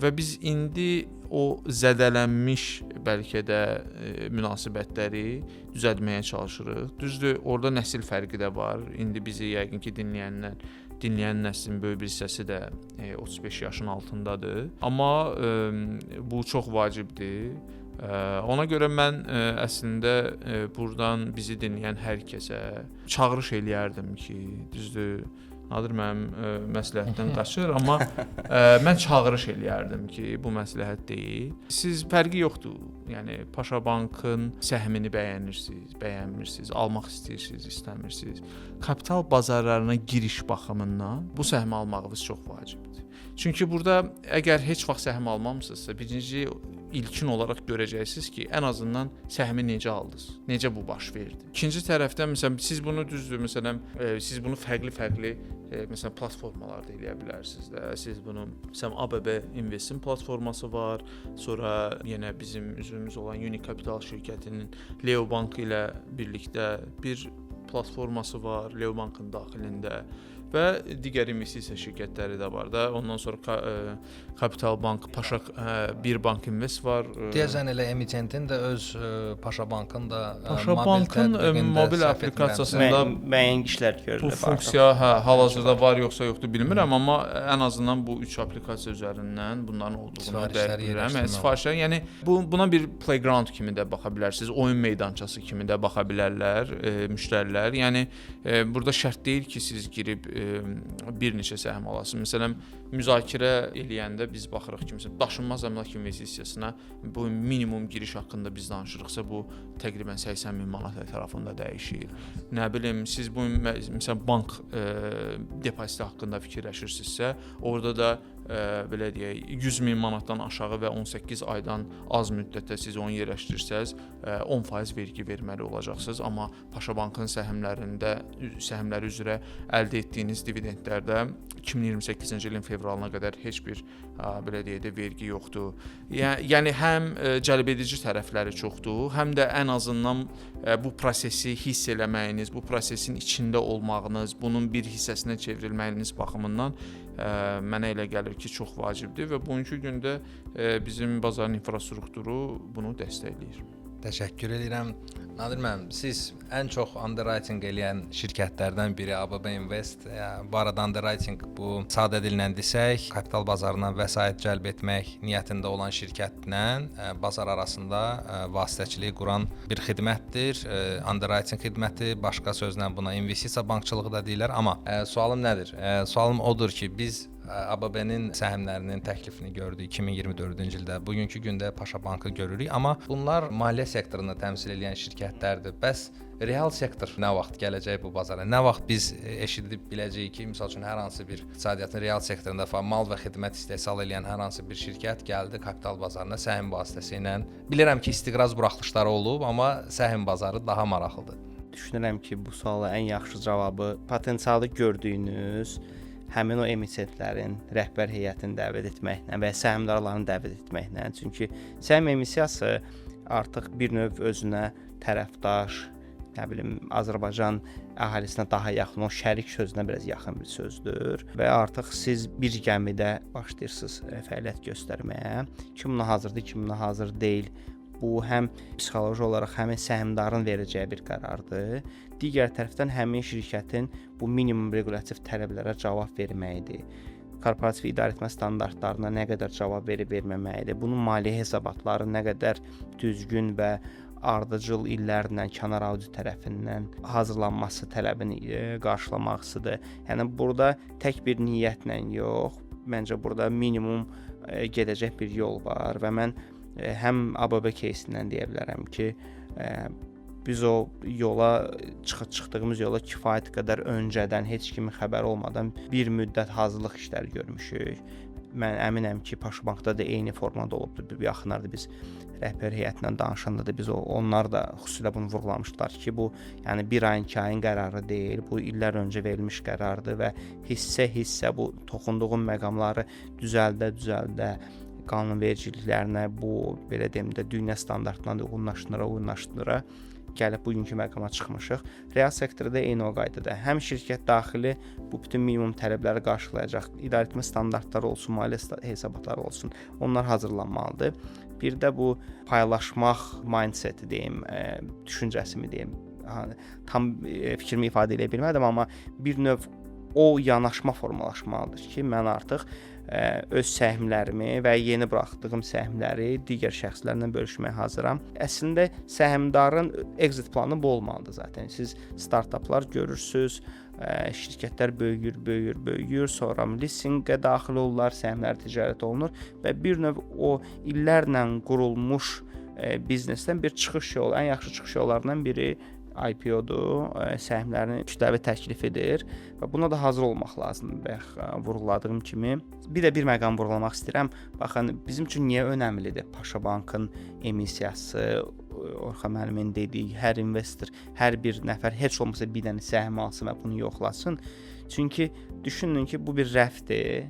və biz indi o zədələnmiş bəlkə də münasibətləri düzəltməyə çalışırıq. Düzdür, orada nəsil fərqi də var. İndi bizi yəqin ki dinləyən nəslin böyük bir hissəsi də 35 yaşın altındadır. Amma bu çox vacibdir. Ona görə mən əslində burdan bizi dinləyən hər kəsə çağırış eləyərdim ki, düzdür, Nadir mənim məsləhətdən qaçır, amma mən çağırış eləyərdim ki, bu məsləhət deyil. Siz fərqi yoxdur. Yəni Paşa Bankın səhmini bəyənirsiniz, bəyənmirsiniz, almaq istəyirsiniz, istəmirsiniz. Kapital bazarlarına giriş baxımından bu səhmi almağınız çox vacibdir. Çünki burada əgər heç vaxt səhm almamısınızsa, birinci ilkin olaraq görəcəksiniz ki, ən azından səhmi necə aldınız? Necə bu baş verdi? İkinci tərəfdən məsələn siz bunu düzdür, məsələn siz bunu fərqli məsələn platformalarda eləyə bilərsiniz də. Siz bunu məsələn ABB Investin platforması var. Sonra yenə bizim üzvümüz olan Unicapital şirkətinin Leo Bank ilə birlikdə bir platforması var, Leo Bankın daxilində və digər investisiya şirkətləri də var da. Ondan sonra Capital Bank, Paşa Bir Bank Invest var. Deyəsən elə emitentin də öz Paşa Bankın da Paşa Bankın mobil applikasiyasında müəyyən işlər görülür. Bu funksiya hal-hazırda var yoxsa yoxdur bilmirəm, amma ən azından bu 3 applikasiya üzərindən bunların olduğunu dərk edirəm. Sifarişlər, yəni buna bir playground kimi də baxa bilərsiniz, oyun meydançası kimi də baxa bilərlər müştərilər. Yəni burada şərt deyil ki, siz girib bir neçə səhm alasınız. Məsələn, müzakirə eləyəndə biz baxırıq ki, məsələn, daşınmaz əmlak investisiyasına bu minimum giriş haqqında biz danışırıqsa, bu təqribən 80 min manat ətrafında dəyişir. Nə bilim, siz bu məsələn bank depoziti haqqında fikirləşirsinizsə, orada da belə deyək, 100 min manatdan aşağı və 18 aydan az müddətdə siz onu yerləşdirirsəz, 10% vergi verməli olacaqsınız. Amma Paşa Bankın səhmləri üzrə əldə etdiyiniz dividendlərdə 2028-ci ilin fevralına qədər heç bir belə deyək də vergi yoxdur. Yəni həm cəlbedici tərəfləri çoxdur, həm də ən azından bu prosesi hiss eləməyiniz, bu prosesin içində olmağınız, bunun bir hissəsinə çevrilməyiniz baxımından mənə elə gəlir ki, çox vacibdir və bugünkü gündə bizim bazarın infrastrukturu bunu dəstəkləyir. Təşəkkür edirəm. Nadir müəllim, siz ən çox underwriting eləyən şirkətlərdən biri ABB Invest. Bu arada underwriting bu sadə dillə desək, kapital bazarından vəsait cəlb etmək niyyətində olan şirkətlə bazar arasında vasitəçilik quran bir xidmətdir. Underwriting xidməti, başqa sözlə buna investisiya bankçılığı da deyirlər. Amma sualım nədir? Sualım odur ki, biz ABB-nin səhmlərinin təklifini gördük 2024-cü ildə. Bugünkü gündə Paşa Bankı görürük, amma bunlar maliyyə sektorunu təmsil edən şirkətlərdir. Bəs real sektor nə vaxt gələcək bu bazara? Nə vaxt biz eşidib biləcəyik ki, məsəl üçün hər hansı bir iqtisadiyyatın real sektorunda mal və xidmət istehsal edən hər hansı bir şirkət gəldi kapital bazarına səhm vasitəsilə. Bilirəm ki, istiqraz buraxılışları olub, amma səhm bazarı daha maraqlıdır. Düşünürəm ki, bu suala ən yaxşı cavabı potensialı gördüyünüz həmin o emissiyentlərin rəhbər heyətini dəvət etməklə və səhmdarlarını dəvət etməklə. Çünki səhm emissiyası artıq bir növ özünə tərəfdaş, Azərbaycan əhalisinə daha yaxın, o şərik sözünə biraz yaxın bir sözdür və artıq siz bir gəmidə başlayırsınız fəaliyyət göstərməyə. Kim buna hazırdır, kim buna hazır deyil. Bu həm psixoloji olaraq həmin səhmdarın verəcəyi bir qərardır. Digər tərəfdən həmin şirkətin bu minimum requlativ tələblərə cavab verməyidir. Korporativ idarəetmə standartlarına nə qədər cavab verib-verməməyidir. Bunun maliyyə hesabatları nə qədər düzgün və ardıcıl illərlə kənar audit tərəfindən hazırlanması tələbini qarşılamaqsıdır. Yəni burada tək bir niyyətlə yox, məncə burada minimum gedəcək bir yol var və mən həm ABB кейsindən deyə bilərəm ki, biz o yola çıxdığımız yola kifayət qədər öncədən heç kimin xəbəri olmadan bir müddət hazırlıq işləri görmüşük. Mən əminəm ki, Paşa Bankda da eyni formada olubdur. Yaxınlarda biz rəhbər heyətindən danışanda da onlar da xüsusilə bunu vurğulamışdılar ki, bu yəni bir ayın, 2 ayın qərarı deyil, bu illər öncə verilmiş qərardır və hissə-hissə bu toxunduğum məqamları düzəldə qanunvericiliklərinə, bu belə deyim də dünya standartlarına uyğunlaşdıra gəlib bugünkü məqama çıxmışıq. Real sektorda eyni o qaydada. Həm şirkət daxili bu bütün minimum tələbləri qarşılayacaq idarəetmə standartları olsun, maliyyə hesabatları olsun, onlar hazırlanmalıdır. Bir də bu paylaşmaq mindseti deyim, düşüncəsimi deyim, tam fikrimi ifadə edə bilmədim, amma bir növ o yanaşma formalaşmalıdır ki, mən artıq öz səhmlərimi və yeni buraxdığım səhmləri digər şəxslərlə bölüşməyə hazıram. Əslində səhmdarın exit planı bu olmalıdır zaten. Siz startaplar görürsüz, şirkətlər böyüyür, sonra listinqə daxil olurlar, səhmlər ticarət olunur və bir növ o illərlə qurulmuş biznesdən bir çıxış yolu, ən yaxşı çıxış yollarından biri IPO-dur, səhmlərin kütləvi təklifidir və buna da hazır olmaq lazımdır. Vurğuladığım kimi. Bir məqam vurğulamaq istəyirəm. Baxın, bizim üçün niyə önəmlidir Paşa Bankın emissiyası, Orxan müəllimin dediyi, hər investor, hər bir nəfər heç olmasa bir dənə səhm alsın və bunu yoxlasın. Çünki düşünün ki, bu bir rəfdir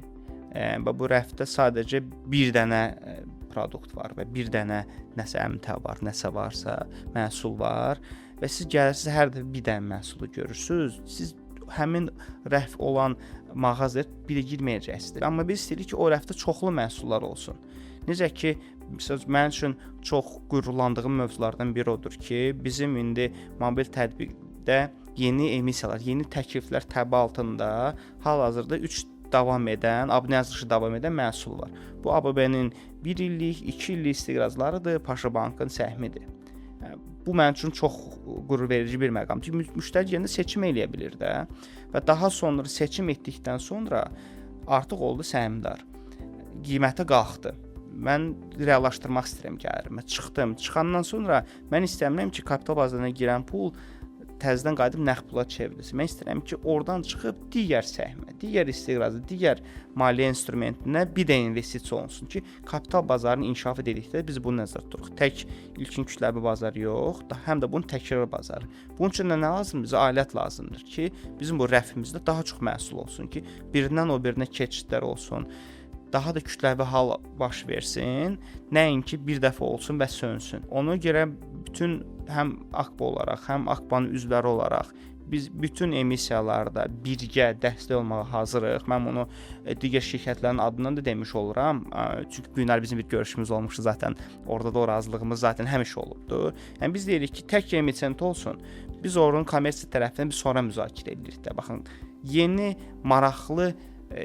və bu rəfdə sadəcə bir dənə produkt var və bir dənə nəsə əmtə var, nəsə varsa, məhsul var. Və siz gəlirsiniz, hər dəfə bir dənə məhsulu görürsünüz, siz həmin rəf olan mağazaya bir girməyəcəksiniz. Amma biz istəyirik ki, o rəfdə çoxlu məhsullar olsun. Necə ki, mənim üçün çox qürurlandığım mövzulardan biri odur ki, bizim indi mobil tətbiqdə yeni emissiyalar, yeni təkliflər təbi altında hal-hazırda 3 davam edən, abunə yazılışı davam edən məhsul var. Bu ABB-nin 1 illik, 2 illik istiqrazlarıdır, Paşa Bankın səhmidir. Bu mənim üçün çox qürur verici bir məqam. Çünki müştəri yerində seçim eləyə bilir də və daha sonra seçim etdikdən sonra artıq oldu səhmdar. Qiymətə qalxdı. Mən reallaşdırmaq istəyirəm gəlirimə. Çıxandan sonra mən istəmirəm ki, kapital bazarına girən pul təzədən qayıdıb nəqd pula çevrilsin. Mən istəyirəm ki, oradan çıxıb digər səhmə, digər istiqrazı, digər maliyyə instrumentinə bir də investisiya olunsun ki, kapital bazarının inkişaf edildikdə biz bunu nəzərdə tuturuq. Tək ilkin kütləvi bazar yox, həm də bunun təkrar bazarı. Bunun üçün nə lazımdır? Bizə alət lazımdır ki, bizim bu rəfimizdə daha çox məhsul olsun ki, birindən o birinə keçidlər olsun. Daha da kütləvi hal baş versin, nəinki bir dəfə olsun və sönsün. Ona görə bütün həm AKBA olaraq, həm AKBA-nın üzvləri olaraq biz bütün emissiyalarda birgə dəstək olmağa hazırıq. Mən bunu digər şirkətlərin adından da demiş oluram. Çünki bu günlər bizim bir görüşümüz olmuşdu zaten. Orada da o razılığımız zaten həmişə olubdu. Yəni biz deyirik ki, tək emissiyent olsun. Biz onun kommersiya tərəfindən bir sonra müzakirə edirik də. Baxın, yeni maraqlı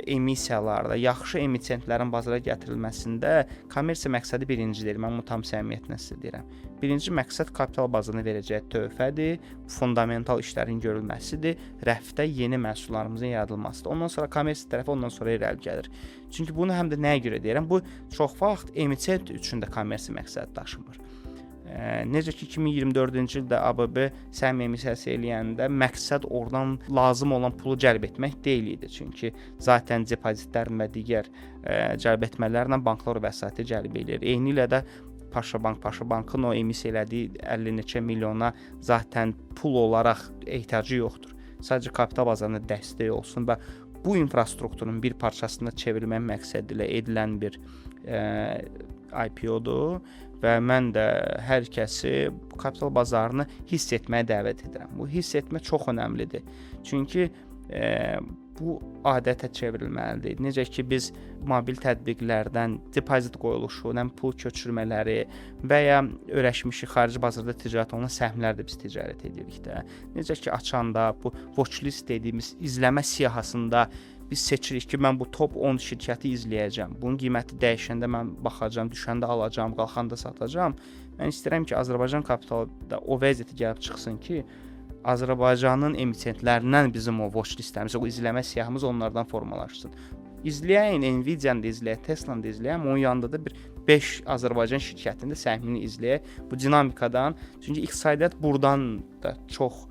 emissiyalarda yaxşı emitentlərin bazara gətirilməsində kommersiya məqsədi birincidir. Mən bunu tam səmimiyyətlə sizə deyirəm. Birinci məqsəd kapital bazarına verəcəyi töhfədir, fundamental işlərin görülməsidir, rəfdə yeni məhsullarımızın yaradılmasıdır. Ondan sonra kommersiya tərəfi ondan sonra irəli gəlir. Çünki bunu həm də nəyə görə deyirəm? Bu çox vaxt emitent üçün də kommersiya məqsədi daşımır. Necə ki 2024-cü ildə ABB səhəm emissiyası eləyəndə məqsəd oradan lazım olan pulu cəlb etmək deyil idi. Çünki zaten depozitlərin və digər cəlb etmələrlə banklar vəsaiti cəlb edir. Eyni ilə də Paşa Bankın o emissiya elədiyi 50 neçə milyona zaten pul olaraq ehtiyacı yoxdur. Sadəcə kapital bazarına dəstək olsun və bu infrastrukturun bir parçasına çevrilmək məqsədi ilə edilən bir IPO-dur. Və mən də hər kəsi bu kapital bazarını hiss etməyə dəvət edirəm. Bu hiss etmə çox önəmlidir. Çünki bu adətə çevrilməlidir. Necə ki biz mobil tətbiqlərdən depozit qoyuluşu, pul köçürmələri və ya öyrəşmişik xarici bazarda ticarət olunan səhmlərdə biz ticarət edirik də. Necə ki açanda bu watchlist dediyimiz izləmə siyahısında biz seçirik ki, mən bu top 10 şirkəti izləyəcəm. Bunun qiyməti dəyişəndə mən baxacağam, düşəndə alacağam, qalxanda satacağam. Mən istəyirəm ki, Azərbaycan kapitalda o vəziyyətə gəlib çıxsın ki, Azərbaycanın emitentlərindən bizim o watch listəmiz, o izləmə siyahımız onlardan formalaşsın. İzləyən Nvidia-nı da izləyək, Tesla-nı da izləyək, onun yanında da bir 5 Azərbaycan şirkətinin də səhmini izləyək bu dinamikadan. Çünki iqtisadiyyat buradan da çox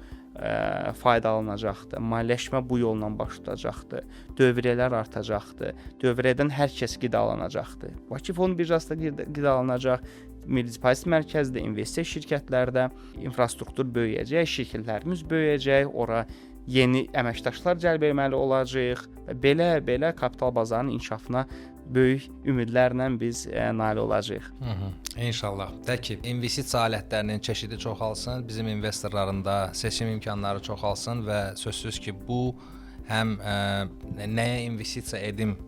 faydalanacaqdır. Maliyyələşmə bu yolla baş tutacaqdır. Dövriyyələr artacaqdır. Dövriyyədən hər kəs qidalanacaqdır. Bakı Fond birjasında qidalanacaq. Milli Depozit Mərkəzində, investisiya şirkətlərdə infrastruktur böyüyəcək, şirkətlərimiz böyüyəcək, ora yeni əməkdaşlar cəlb etməli olacağıq və belə kapital bazarının inkişafına böyük ümidlərlə biz nail olacağıq. İnşallah. Təki investisiya alətlərinin çeşidi çoxalsın, bizim investorların da seçim imkanları çoxalsın və sözsüz ki, bu həm nəyə investisiya edim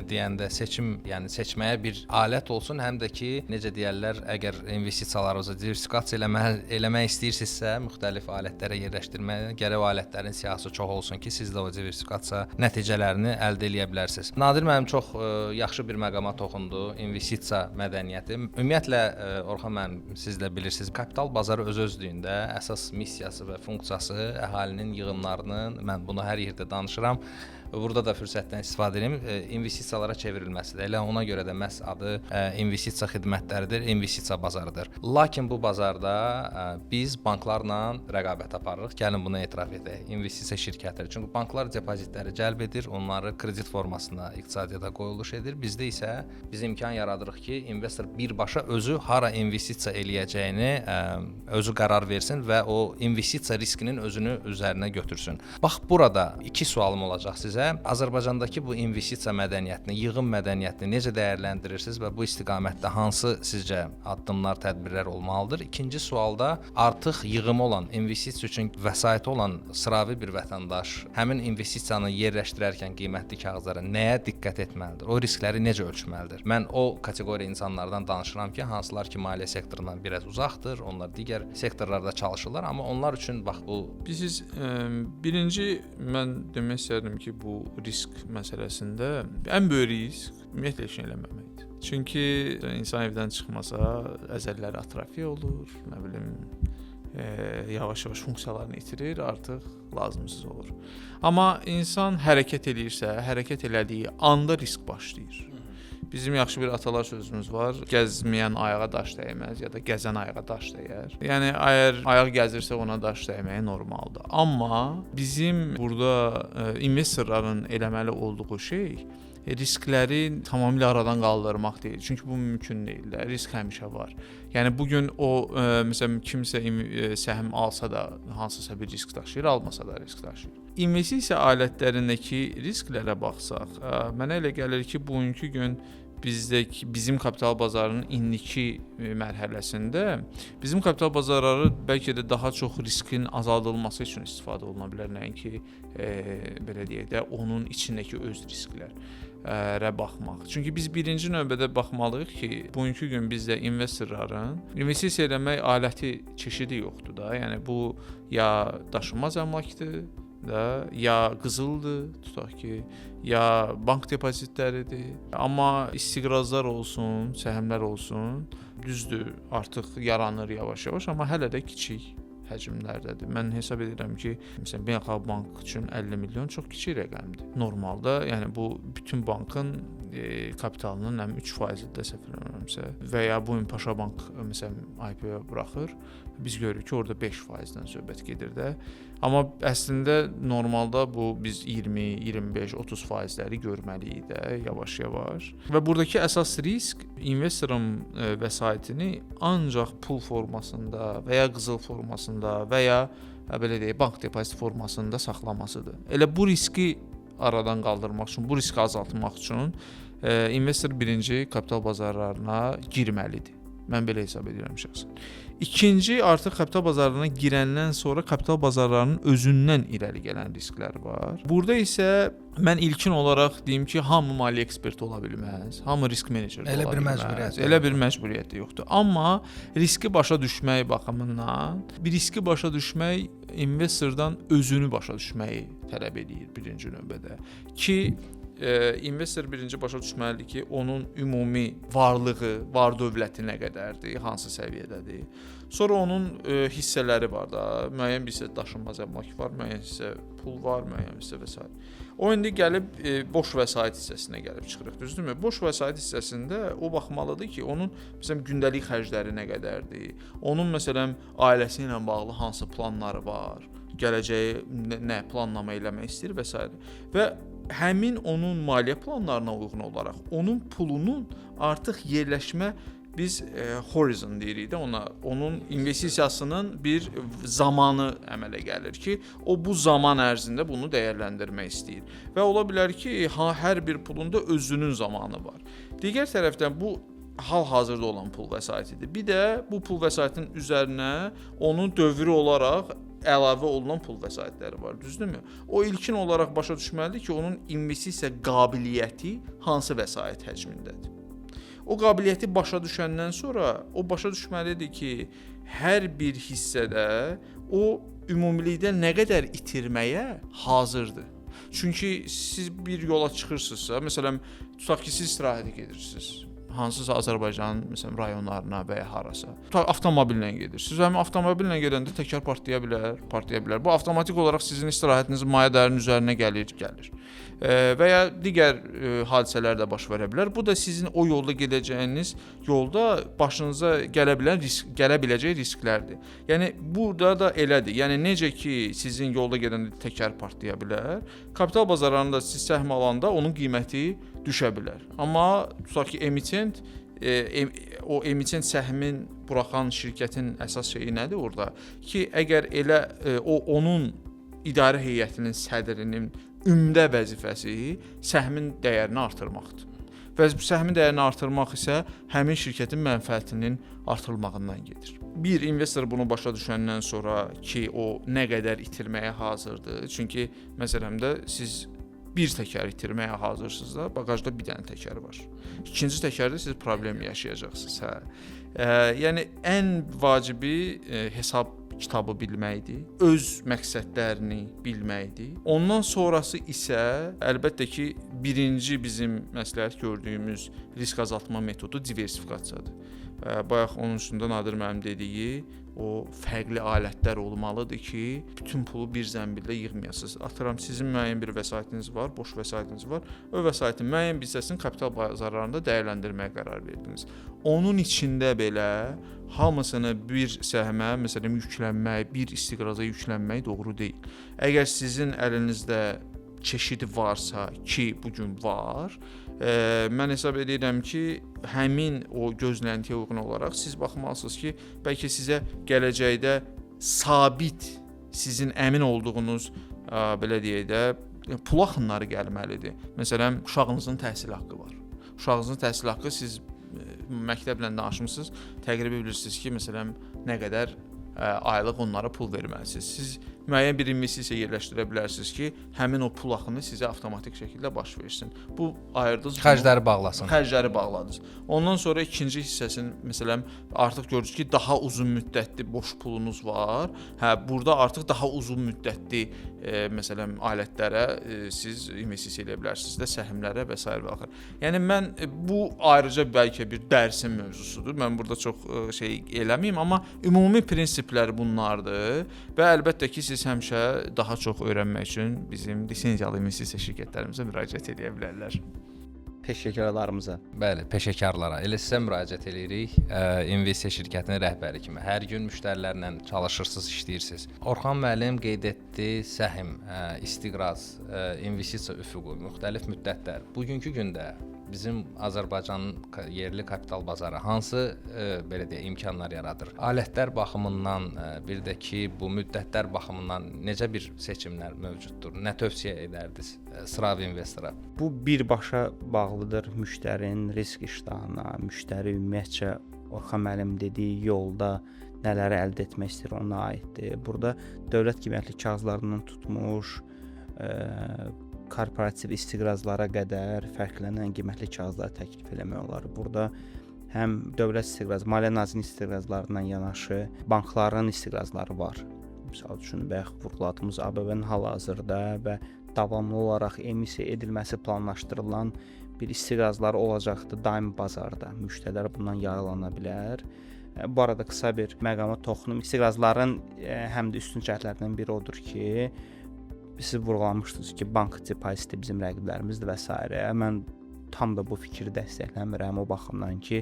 deyəndə seçməyə bir alət olsun, həm də ki, necə deyirlər, əgər investisiyalarınızı diversifikasiya eləmək istəyirsinizsə, müxtəlif alətlərə yerləşdirməyə, gərək o alətlərin siyahısı çox olsun ki, siz də o diversifikasiya nəticələrini əldə edə bilərsiniz. Nadir müəllim çox yaxşı bir məqama toxundu, investisiya mədəniyyəti. Ümumiyyətlə, Orxan müəllim, siz də bilirsiniz, kapital bazarı öz-özlüyündə əsas missiyası və funksiyası əhalinin yığımlarının, mən bunu hər yerdə danışıram, burada da fürsətdən istifadə edim, investisiyalara çevrilməsidir. Elə ona görə də məhz adı investisiya xidmətləridir, investisiya bazarıdır. Lakin bu bazarda biz banklarla rəqabət aparırıq. Gəlin bunu etiraf edək. İnvestisiya şirkətləri. Çünki banklar depozitləri cəlb edir, onları kredit formasında iqtisadiyyata qoyuluş edir. Bizdə isə biz imkan yaradırıq ki, investor birbaşa özü hara investisiya eləyəcəyini özü qərar versin və o investisiya riskinin özünü üzərinə götürsün. Bax, burada iki sualım olacaq sizə. Azərbaycandakı bu investisiya mədəniyyətini, yığım mədəniyyətini necə dəyərləndirirsiniz və bu istiqamətdə hansı sizcə addımlar, tədbirlər olmalıdır? İkinci sualda artıq yığımı olan, investisiya üçün vəsaiti olan sıravi bir vətəndaş həmin investisiyanı yerləşdirərkən qiymətli kağızlara nəyə diqqət etməlidir? O riskləri necə ölçməlidir? Mən o kateqoriya insanlardan danışıram ki, hansılar ki, maliyyə sektorundan biraz uzaqdır, onlar digər sektorlarda çalışırlar, amma onlar üçün bax bu... Siz birinci mən demək istərdim ki, bu risk məsələsində ən böyük risk ümumiyyətlə işin eləməməkdir. Çünki insan evdən çıxmasa əzəlləri atrofiya olur, nə bilim, yavaş-yavaş funksiyalarını itirir, artıq lazımsız olur. Amma insan hərəkət eləyirsə, hərəkət elədiyi anda risk başlayır. Bizim yaxşı bir atalar sözümüz var. Gəzməyən ayağa daş dəyməz ya da gəzən ayağa daş dəyər. Yəni əgər ayaq gəzirsə ona daş dəyməyi normaldır. Amma bizim burada investorların eləməli olduğu şey riskləri tamamilə aradan qaldırmaq deyil. Çünki bu mümkün deyil. Risk həmişə var. Yəni bu gün o məsələn kimsə səhm alsa da hansısa bir risk daşıyır, almasa da risk daşıyır. İnvestisiya alətlərindəki risklərə baxsaq, mənə elə gəlir ki, bugünkü gün bizim kapital bazarının indiki mərhələsində bizim kapital bazarları bəlkə də daha çox riskin azaldılması üçün istifadə oluna bilər, nəinki belə deyək də onun içindəki öz risklərə baxmaq. Çünki biz birinci növbədə baxmalıyıq ki, bugünkü gün bizdə investorların investisiya eləmək aləti çeşidi yoxdur da. Yəni bu ya daşınmaz əmlakdır, da ya qızıldır, tutaq ki, ya bank depozitləridir. Amma istiqrazlar olsun, səhmlər olsun, düzdür, artıq yaranır yavaş-yavaş, amma hələ də kiçik həcmlərdədir. Mən hesab edirəm ki, məsələn, beynəlxalq bank üçün 50 milyon çox kiçik rəqəmdir. Normalda, yəni bu bütün bankın kapitalının 3%-də səhv eləmirəmsə və ya bu gün Paşa Bank məsələn IPO buraxır, biz görürük ki, orada 5%-dən söhbət gedir də. Amma əslində normalda bu biz 20, 25, 30%-ləri görməliyik də yavaş-yavaş. Və buradakı əsas risk investorun vəsaitini ancaq pul formasında və ya qızıl formasında və ya belə deyək, bank depozit formasında saxlamasıdır. Elə bu riski aradan qaldırmaq üçün, bu riski azaltmaq üçün investor birinci kapital bazarlarına girməlidir. Mən belə hesab edirəm şəxsən. İkinci, artıq kapital bazarlarına girəndən sonra kapital bazarlarının özündən irəli gələn risklər var. Burada isə mən ilkin olaraq deyim ki, hamı maliyyə eksperti ola bilməz, hamı risk meneceri ola bilməz. Elə bir məcburiyyət də yoxdur. Amma riski başa düşmək baxımından, bir riski başa düşmək investordan özünü başa düşməyi tələb edir birinci növbədə. Ki investor birinci başa düşməlidir ki, onun ümumi varlığı, var-dövləti nə qədərdir, hansı səviyyədədir. Sonra onun hissələri var da, müəyyən bir hissə daşınmaz əmlak var, müəyyən hissə pul var, müəyyən hissə və s. O indi gəlib boş vəsait hissəsinə gəlib çıxırıq, düzdürmü? Boş vəsait hissəsində o baxmalıdır ki, onun məsələn gündəlik xərcləri nə qədərdir, onun məsələn ailəsi ilə bağlı hansı planları var, gələcəyi nə planlama eləmək istəyir və s. Və həmin onun maliyyə planlarına uyğun olaraq onun pulunun artıq yerləşmə biz horizon deyirik də ona, onun investisiyasının bir zamanı əmələ gəlir ki, o bu zaman ərzində bunu dəyərləndirmək istəyir. Və ola bilər ki, hər bir pulun da özünün zamanı var. Digər tərəfdən bu hal-hazırda olan pul vəsaitidir. Bir də bu pul vəsaitinin üzərinə onun dövrü olaraq əlavə olunan pul vəsaitləri var, düzdürmü? O ilkin olaraq başa düşməlidir ki, onun investisiya qabiliyyəti hansı vəsait həcmindədir. O qabiliyyəti başa düşəndən sonra o başa düşməlidir ki, hər bir hissədə o ümumilikdə nə qədər itirməyə hazırdır. Çünki siz bir yola çıxırsınızsa, məsələn, tutaq ki, siz istirahətə gedirsiniz. Hansısa Azərbaycanın məsələn rayonlarına və ya harasa. Avtomobillə gedirsiniz. Həmin avtomobillə gedəndə təkər partlaya bilər. Bu avtomatik olaraq sizin istirahətinizin maya dərinin üzərinə gəlir. Və ya digər hadisələr də baş verə bilər. Bu da sizin o yolda gedəcəyiniz yolda başınıza gələ biləcək risklərdir. Yəni burada da elədir. Yəni necə ki sizin yolda gedəndə təkər partlaya bilər, kapital bazarlarında siz səhm alanda onun qiyməti düşə bilər. Amma tutaq ki emitent o emitent səhmin buraxan şirkətin əsas şeyi nədir orada? Ki əgər elə onun idarə heyətinin sədrinin ümdə vəzifəsi səhmin dəyərini artırmaqdır. Və bu səhmin dəyərini artırmaq isə həmin şirkətin mənfəətinin artırılmağından gedir. Bir investor bunu başa düşəndən sonra ki, o nə qədər itirməyə hazırdır. Çünki məsələmdə siz bir təkər itirməyə hazırsınız da, baqajda bir dənə təkər var. İkinci təkərdə siz problem yaşayacaqsınız. Yəni ən vacibi hesab kitabı bilməkdir, öz məqsədlərini bilməkdir. Ondan sonrası isə əlbəttə ki, birinci bizim məsləhət gördüyümüz risk azaltma metodu diversifikasiyadır. Bayaq onun üstündə Nadir müəllim dediyi o fərqli alətlər olmalıdır ki, bütün pulu bir zəmbildə yığmayasınız. Atıram, sizin müəyyən bir vəsaitiniz var, boş vəsaitiniz var. O vəsaitin müəyyən bir hissəsini kapital bazarlarında dəyərləndirməyə qərar verdiniz. Onun içində belə hamısını bir səhmə, məsələn, yüklənmək, bir istiqraza yüklənmək doğru deyil. Əgər sizin əlinizdə çeşidi varsa ki, bu gün var, mən hesab edirəm ki, həmin o gözləntiyə uyğun olaraq siz baxmalısınız ki, bəlkə sizə gələcəkdə sabit, sizin əmin olduğunuz, belə deyək də, pul axınları gəlməlidir. Məsələn, uşağınızın təhsil haqqı var. Uşağınızın təhsil haqqı siz məktəblə danışmısınız, təqribi bilirsiniz ki, məsələn, nə qədər aylıq onlara pul verməlisiniz. Siz müəyyən bir investisiya yerləşdirə bilərsiniz ki, həmin o pul axını sizə avtomatik şəkildə baş versin. Bu ayırdınız. Xərcləri bağlasın. Xərcləri bağladınız. Ondan sonra ikinci hissəsini məsələn artıq görürsüz ki, daha uzun müddətli boş pulunuz var. Hə, burada artıq daha uzun müddətli məsələn alətlərə siz investisiya edə bilərsiniz də, səhmlərə və s. və axır. Yəni mən bu ayrıca bəlkə bir dərsin mövzusudur. Mən burada çox şey eləməyim, amma ümumi prinsipləri bunlardır və əlbəttə ki, siz həmişə daha çox öyrənmək üçün bizim lisenziyalı investisiya şirkətlərimizə müraciət edə bilərlər. Peşəkarlarımıza. Bəli, peşəkarlara. Elə sizə müraciət edirik. İnvestisiya şirkətinin rəhbəri kimi hər gün müştərilərlə çalışırsınız, işləyirsiniz. Orxan müəllim qeyd etdi, səhm, istiqraz, investisiya üfüqü, müxtəlif müddətlər. Bugünkü gündə bizim Azərbaycanın yerli kapital bazarı hansı belə deyə imkanlar yaradır? Alətlər baxımından, bir də ki, bu müddətlər baxımından necə bir seçimlər mövcuddur? Nə tövsiyə edərdiniz sırav investora? Bu birbaşa bağlıdır müştərinin risk iştahına, müştəri ümumiyyətcə Orxan müəllim dediyi yolda nələri əldə etmək istəyir, ona aiddir. Burada dövlət qiymətli kağızlarından tutmuş, korporativ istiqrazlara qədər fərqlənən qiymətli kağızlar təklif eləmək olar. Burada həm dövlət istiqrazı, Maliyyə Nazirliyinin istiqrazlarından yanaşı bankların istiqrazları var. Məsəl üçün bayaq vurğuladığımız ABV-nin hal-hazırda və davamlı olaraq emisiya edilməsi planlaşdırılan bir istiqrazlar olacaqdır daimi bazarda. Müştərilər bundan yararlana bilər. Bu arada qısa bir məqama toxunum. İstiqrazların həm də üstün cəhətlərindən biri odur ki, siz vurğulamışdınız ki, bank depoziti bizim rəqiblərimizdir və s. Mən tam da bu fikri dəstəkləmirəm o baxımdan ki,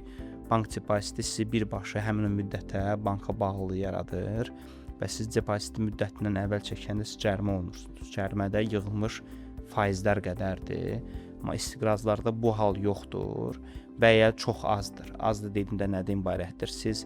bank depoziti sizi birbaşa həmin müddətə banka bağlılığı yaradır və siz depoziti müddətindən əvvəl çəkəndə siz cərimə olunursunuz. Cərimədə yığılmış faizlər qədərdir, amma istiqrazlarda bu hal yoxdur və ya çox azdır. Azdır dediyimdə nədən ibarətdir? Siz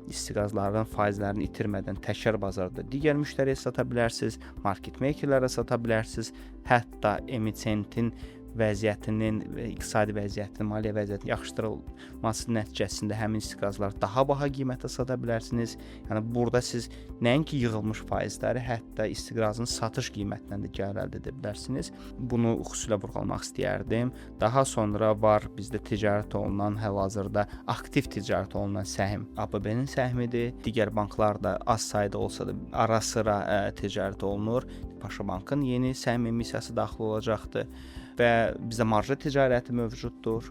istiqrazların faizlərini itirmədən təkrar bazarda digər müştəriyə sata bilərsiniz, market makerlərə sata bilərsiniz, hətta emitentin vəziyyətinin, iqtisadi vəziyyətinin, maliyyə vəziyyətinin yaxşıdırılması nəticəsində həmin istiqrazlar daha baha qiymətə sata bilərsiniz. Yəni burada siz nəinki yığılmış faizləri, hətta istiqrazın satış qiymətindən də gəlir əldə edə bilərsiniz. Bunu xüsusilə vurğulamaq istəyərdim. Daha sonra var bizdə ticarət olunan, hal-hazırda aktiv ticarət olunan səhm ABB-nin səhmidir. Digər banklar da az sayda olsa da ara-sıra ticarət olunur. Paşa Bankın yeni səhm emissiyası daxil olacaqdır və bizdə marja ticarəti mövcuddur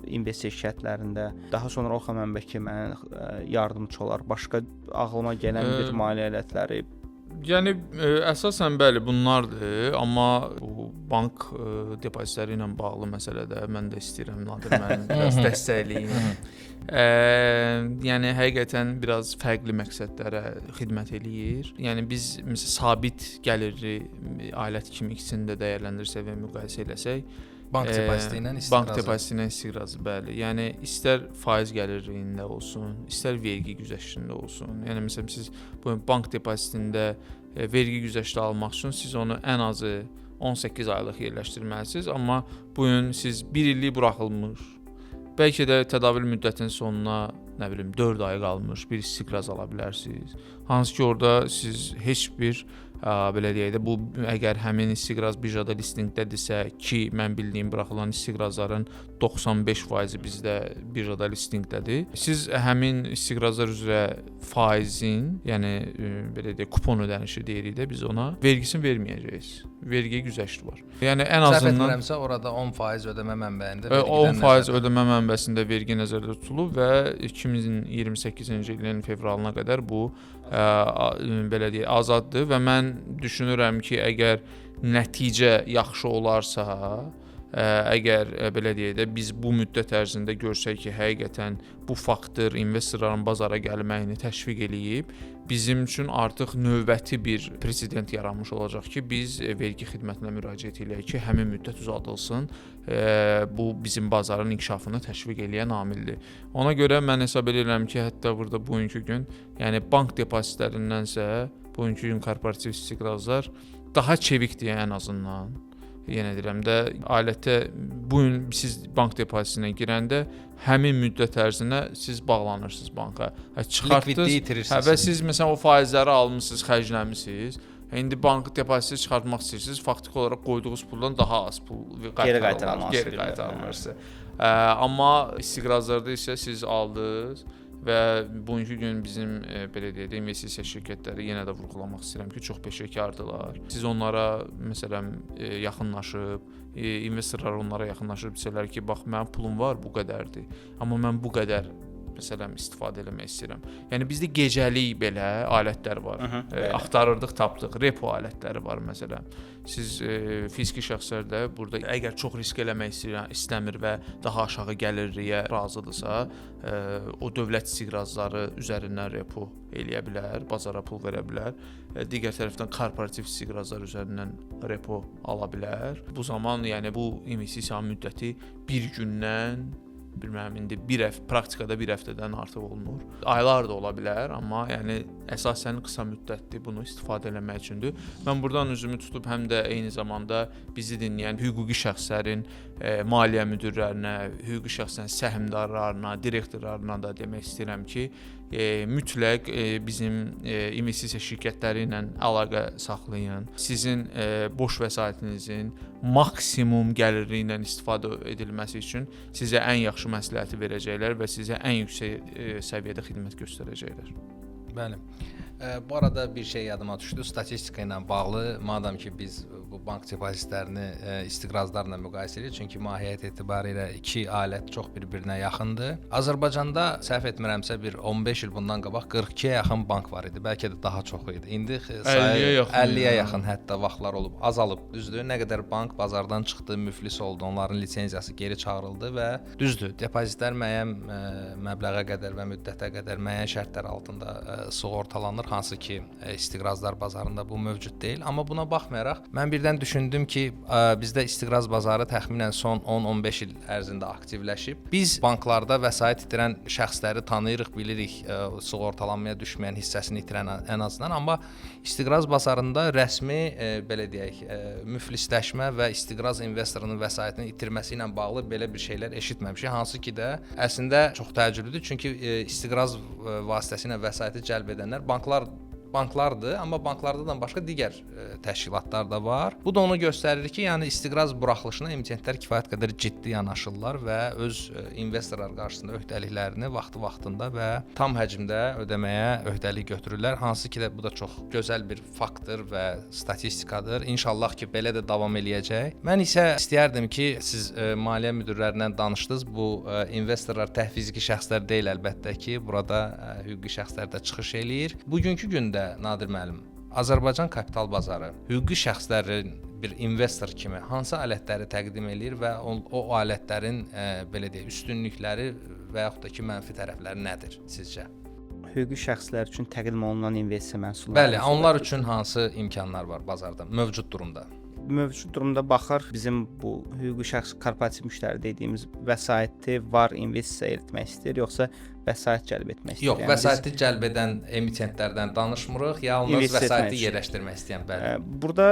investisiya şirkətlərində. Daha sonra Orxan müəllim ki, mənə yardımçı olar. Başqa ağlıma gələn bir maliyyə alətləri. Yəni əsasən bəli bunlardır, amma bu bank depozitləri ilə bağlı məsələdə mən də istəyirəm Nadir mənim biraz dəstəkləyim. Yəni həqiqətən biraz fərqli məqsədlərə xidmət eləyir. Yəni biz məsələn sabit gəlirli alət kimi ikisini də dəyərləndirsək və müqayisə eləsək, bank depoziti ilə istiqrazı. Bank depoziti ilə istiqrazı, bəli. Yəni istər faiz gəlirliyində olsun, istər vergi güzəştində olsun. Yəni məsələn siz bu bank depozitində vergi güzəşti almaq üçün siz onu ən azı 18 aylıq yerləşdirməlisiniz, amma bu gün siz 1 illik buraxılmış, bəlkə də tədavül müddətinin sonuna, nə bilim, 4 ay qalmış bir istiqraz ala bilərsiniz. Hansı ki, orada siz heç bir belə deyək də, bu əgər həmin istiqraz birjada listinqdədirsə ki, mən bildiyim buraxılan istiqrazların 95% bizdə birjada listinqdədir. Siz həmin istiqrazlar üzrə faizin, yəni belə deyək, kupon ödənişi deyirik də biz ona, vergisini verməyəcəksiniz. Vergi güzəşti var. Yəni ən azından səhv etmirəmsə orada 10% ödəmə mənbəyində 10% ödəmə mənbəsində vergi nəzərdə tutulub və 2028-ci ilin fevralına qədər bu belə deyək azaddır və mən düşünürəm ki, əgər nəticə yaxşı olarsa, əgər belə deyək də biz bu müddət ərzində görsək ki, həqiqətən bu faktor investorların bazara gəlməyini təşviq eləyib, bizim üçün artıq növbəti bir president yaranmış olacaq ki, biz vergi xidmətinə müraciət eləyək ki, həmin müddət uzadılsın. Bu bizim bazarın inkişafını təşviq eləyən amildir. Ona görə mən hesab edirəm ki, hətta burada bugünkü gün, yəni bank depozitlərindənsə bugünkü gün korporativ istiqrazlar daha çevikdir ən azından. Yenə deyirəm də, alətə bu gün siz bank depozitinə girəndə həmin müddət ərzində siz bağlanırsınız banka. Çıxartdınız. Və siz məsələn o faizləri almısınız, xərcləmisiniz. İndi bank depoziti çıxartmaq istəyirsiniz, faktiki olaraq qoyduğunuz puldan daha az pul geri qaytarılmırsınız. Amma istiqrazlarda isə siz aldınız və bugünkü gün bizim belə deyək də investisiya şirkətləri yenə də vurğulamaq istəyirəm ki, çox peşəkardılar. Siz onlara məsələn yaxınlaşıb, investorlar onlara yaxınlaşıb desələr ki, bax mənim pulum var, bu qədərdir. Amma mən bu qədər məsələn istifadə etmək istəyirəm. Yəni bizdə gecəlik belə alətlər var. Axtarırdıq, tapdıq. Repo alətləri var məsələn. Siz fiziki şəxslər də burada əgər çox risk eləmək istəmir və daha aşağı gəlirliyə razıdırsa, o dövlət istiqrazları üzərindən repo eləyə bilər, bazara pul verə bilər. Digər tərəfdən korporativ istiqrazlar üzərindən repo ala bilər. Bu zaman yəni bu investisiya müddəti bir gündən bilmirəm indi praktikada bir həftədən artıq olmur. Aylar da ola bilər, amma yəni əsasən qısa müddətli bunu istifadə etmək üçündür. Mən burdan üzümü tutub həm də eyni zamanda bizi dinləyən hüquqi şəxslərin maliyyə müdirlərinə, hüquqi şəxslərin səhmdarlarına, direktorlarına da demək istəyirəm ki, mütləq bizim investisiya şirkətləri ilə əlaqə saxlayın. Sizin boş vəsaitinizin maksimum gəliri ilə istifadə edilməsi üçün sizə ən yaxşı məsləhəti verəcəklər və sizə ən yüksək səviyyədə xidmət göstərəcəklər. Bəli. Bu arada bir şey yadıma düşdü. Statistika ilə bağlı, madam ki biz bu bank depozitlərini istiqrazlarla müqayisə edirik, çünki mahiyyət etibarilə iki alət çox bir-birinə yaxındır. Azərbaycanda səhv etmirəmsə bir 15 il bundan qabaq 42-yə yaxın bank var idi, bəlkə də daha çox idi. İndi sayı 50-yə yaxın hətta vaxtlar olub, azalıb. Düzdür, nə qədər bank bazardan çıxdı, müflis oldu, onların lisenziyası geri çağırıldı və düzdür, depozitlər müəyyən məbləğə qədər və müddətə qədər müəyyən şərtlər altında sığortalanır, hansı ki istiqrazlar bazarında bu mövcud deyil. Amma buna baxmayaraq mən birdən düşündüm ki, bizdə istiqraz bazarı təxminən son 10-15 il ərzində aktivləşib. Biz banklarda vəsait itirən şəxsləri tanıyırıq, bilirik, sığortalanmaya düşməyən hissəsini itirən ən azından, amma istiqraz bazarında rəsmi belə deyək, müflisləşmə və istiqraz investorunun vəsaitini itirməsi ilə bağlı belə bir şeylər eşitməmişik. Hansı ki də əslində çox təəccüblüdür, çünki istiqraz vasitəsilə vəsaiti cəlb edənlər banklardır, amma banklardan başqa digər təşkilatlar da var. Bu da onu göstərir ki, yəni istiqraz buraxılışına emitentlər kifayət qədər ciddi yanaşırlar və öz investorlar qarşısında öhdəliklərini vaxtı-vaxtında və tam həcmdə ödəməyə öhdəlik götürürlər. Hansı ki də bu da çox gözəl bir faktdır və statistikadır. İnşallah ki belə də davam eləyəcək. Mən isə istəyərdim ki, siz maliyyə müdirlərindən danışdınız. Bu investorlar fiziki şəxslər deyil əlbəttə ki, burada hüquqi şəxslər də çıxış eləyir. Bugünkü gündə Nadir müəllim, Azərbaycan kapital bazarı hüquqi şəxslərin bir investor kimi hansı alətləri təqdim eləyir və o alətlərin belə deyək, üstünlükləri və yaxud da ki mənfi tərəfləri nədir sizcə? Hüquqi şəxslər üçün təqdim olunan investisiya məhsulları. Bəli, onlar üçün hansı imkanlar var bazarda, mövcud durumda? Mövcud durumda baxar bizim bu hüquqi şəxs korporativ müştəri dediyimiz vəsaiti var investisiya etmək istəyir, yoxsa vəsait cəlb etmək istəyir? Yox, yəni vəsaiti cəlb edən emitentlərdən danışmırıq, yalnız vəsaiti yerləşdirmək istəyən, bəli. Burada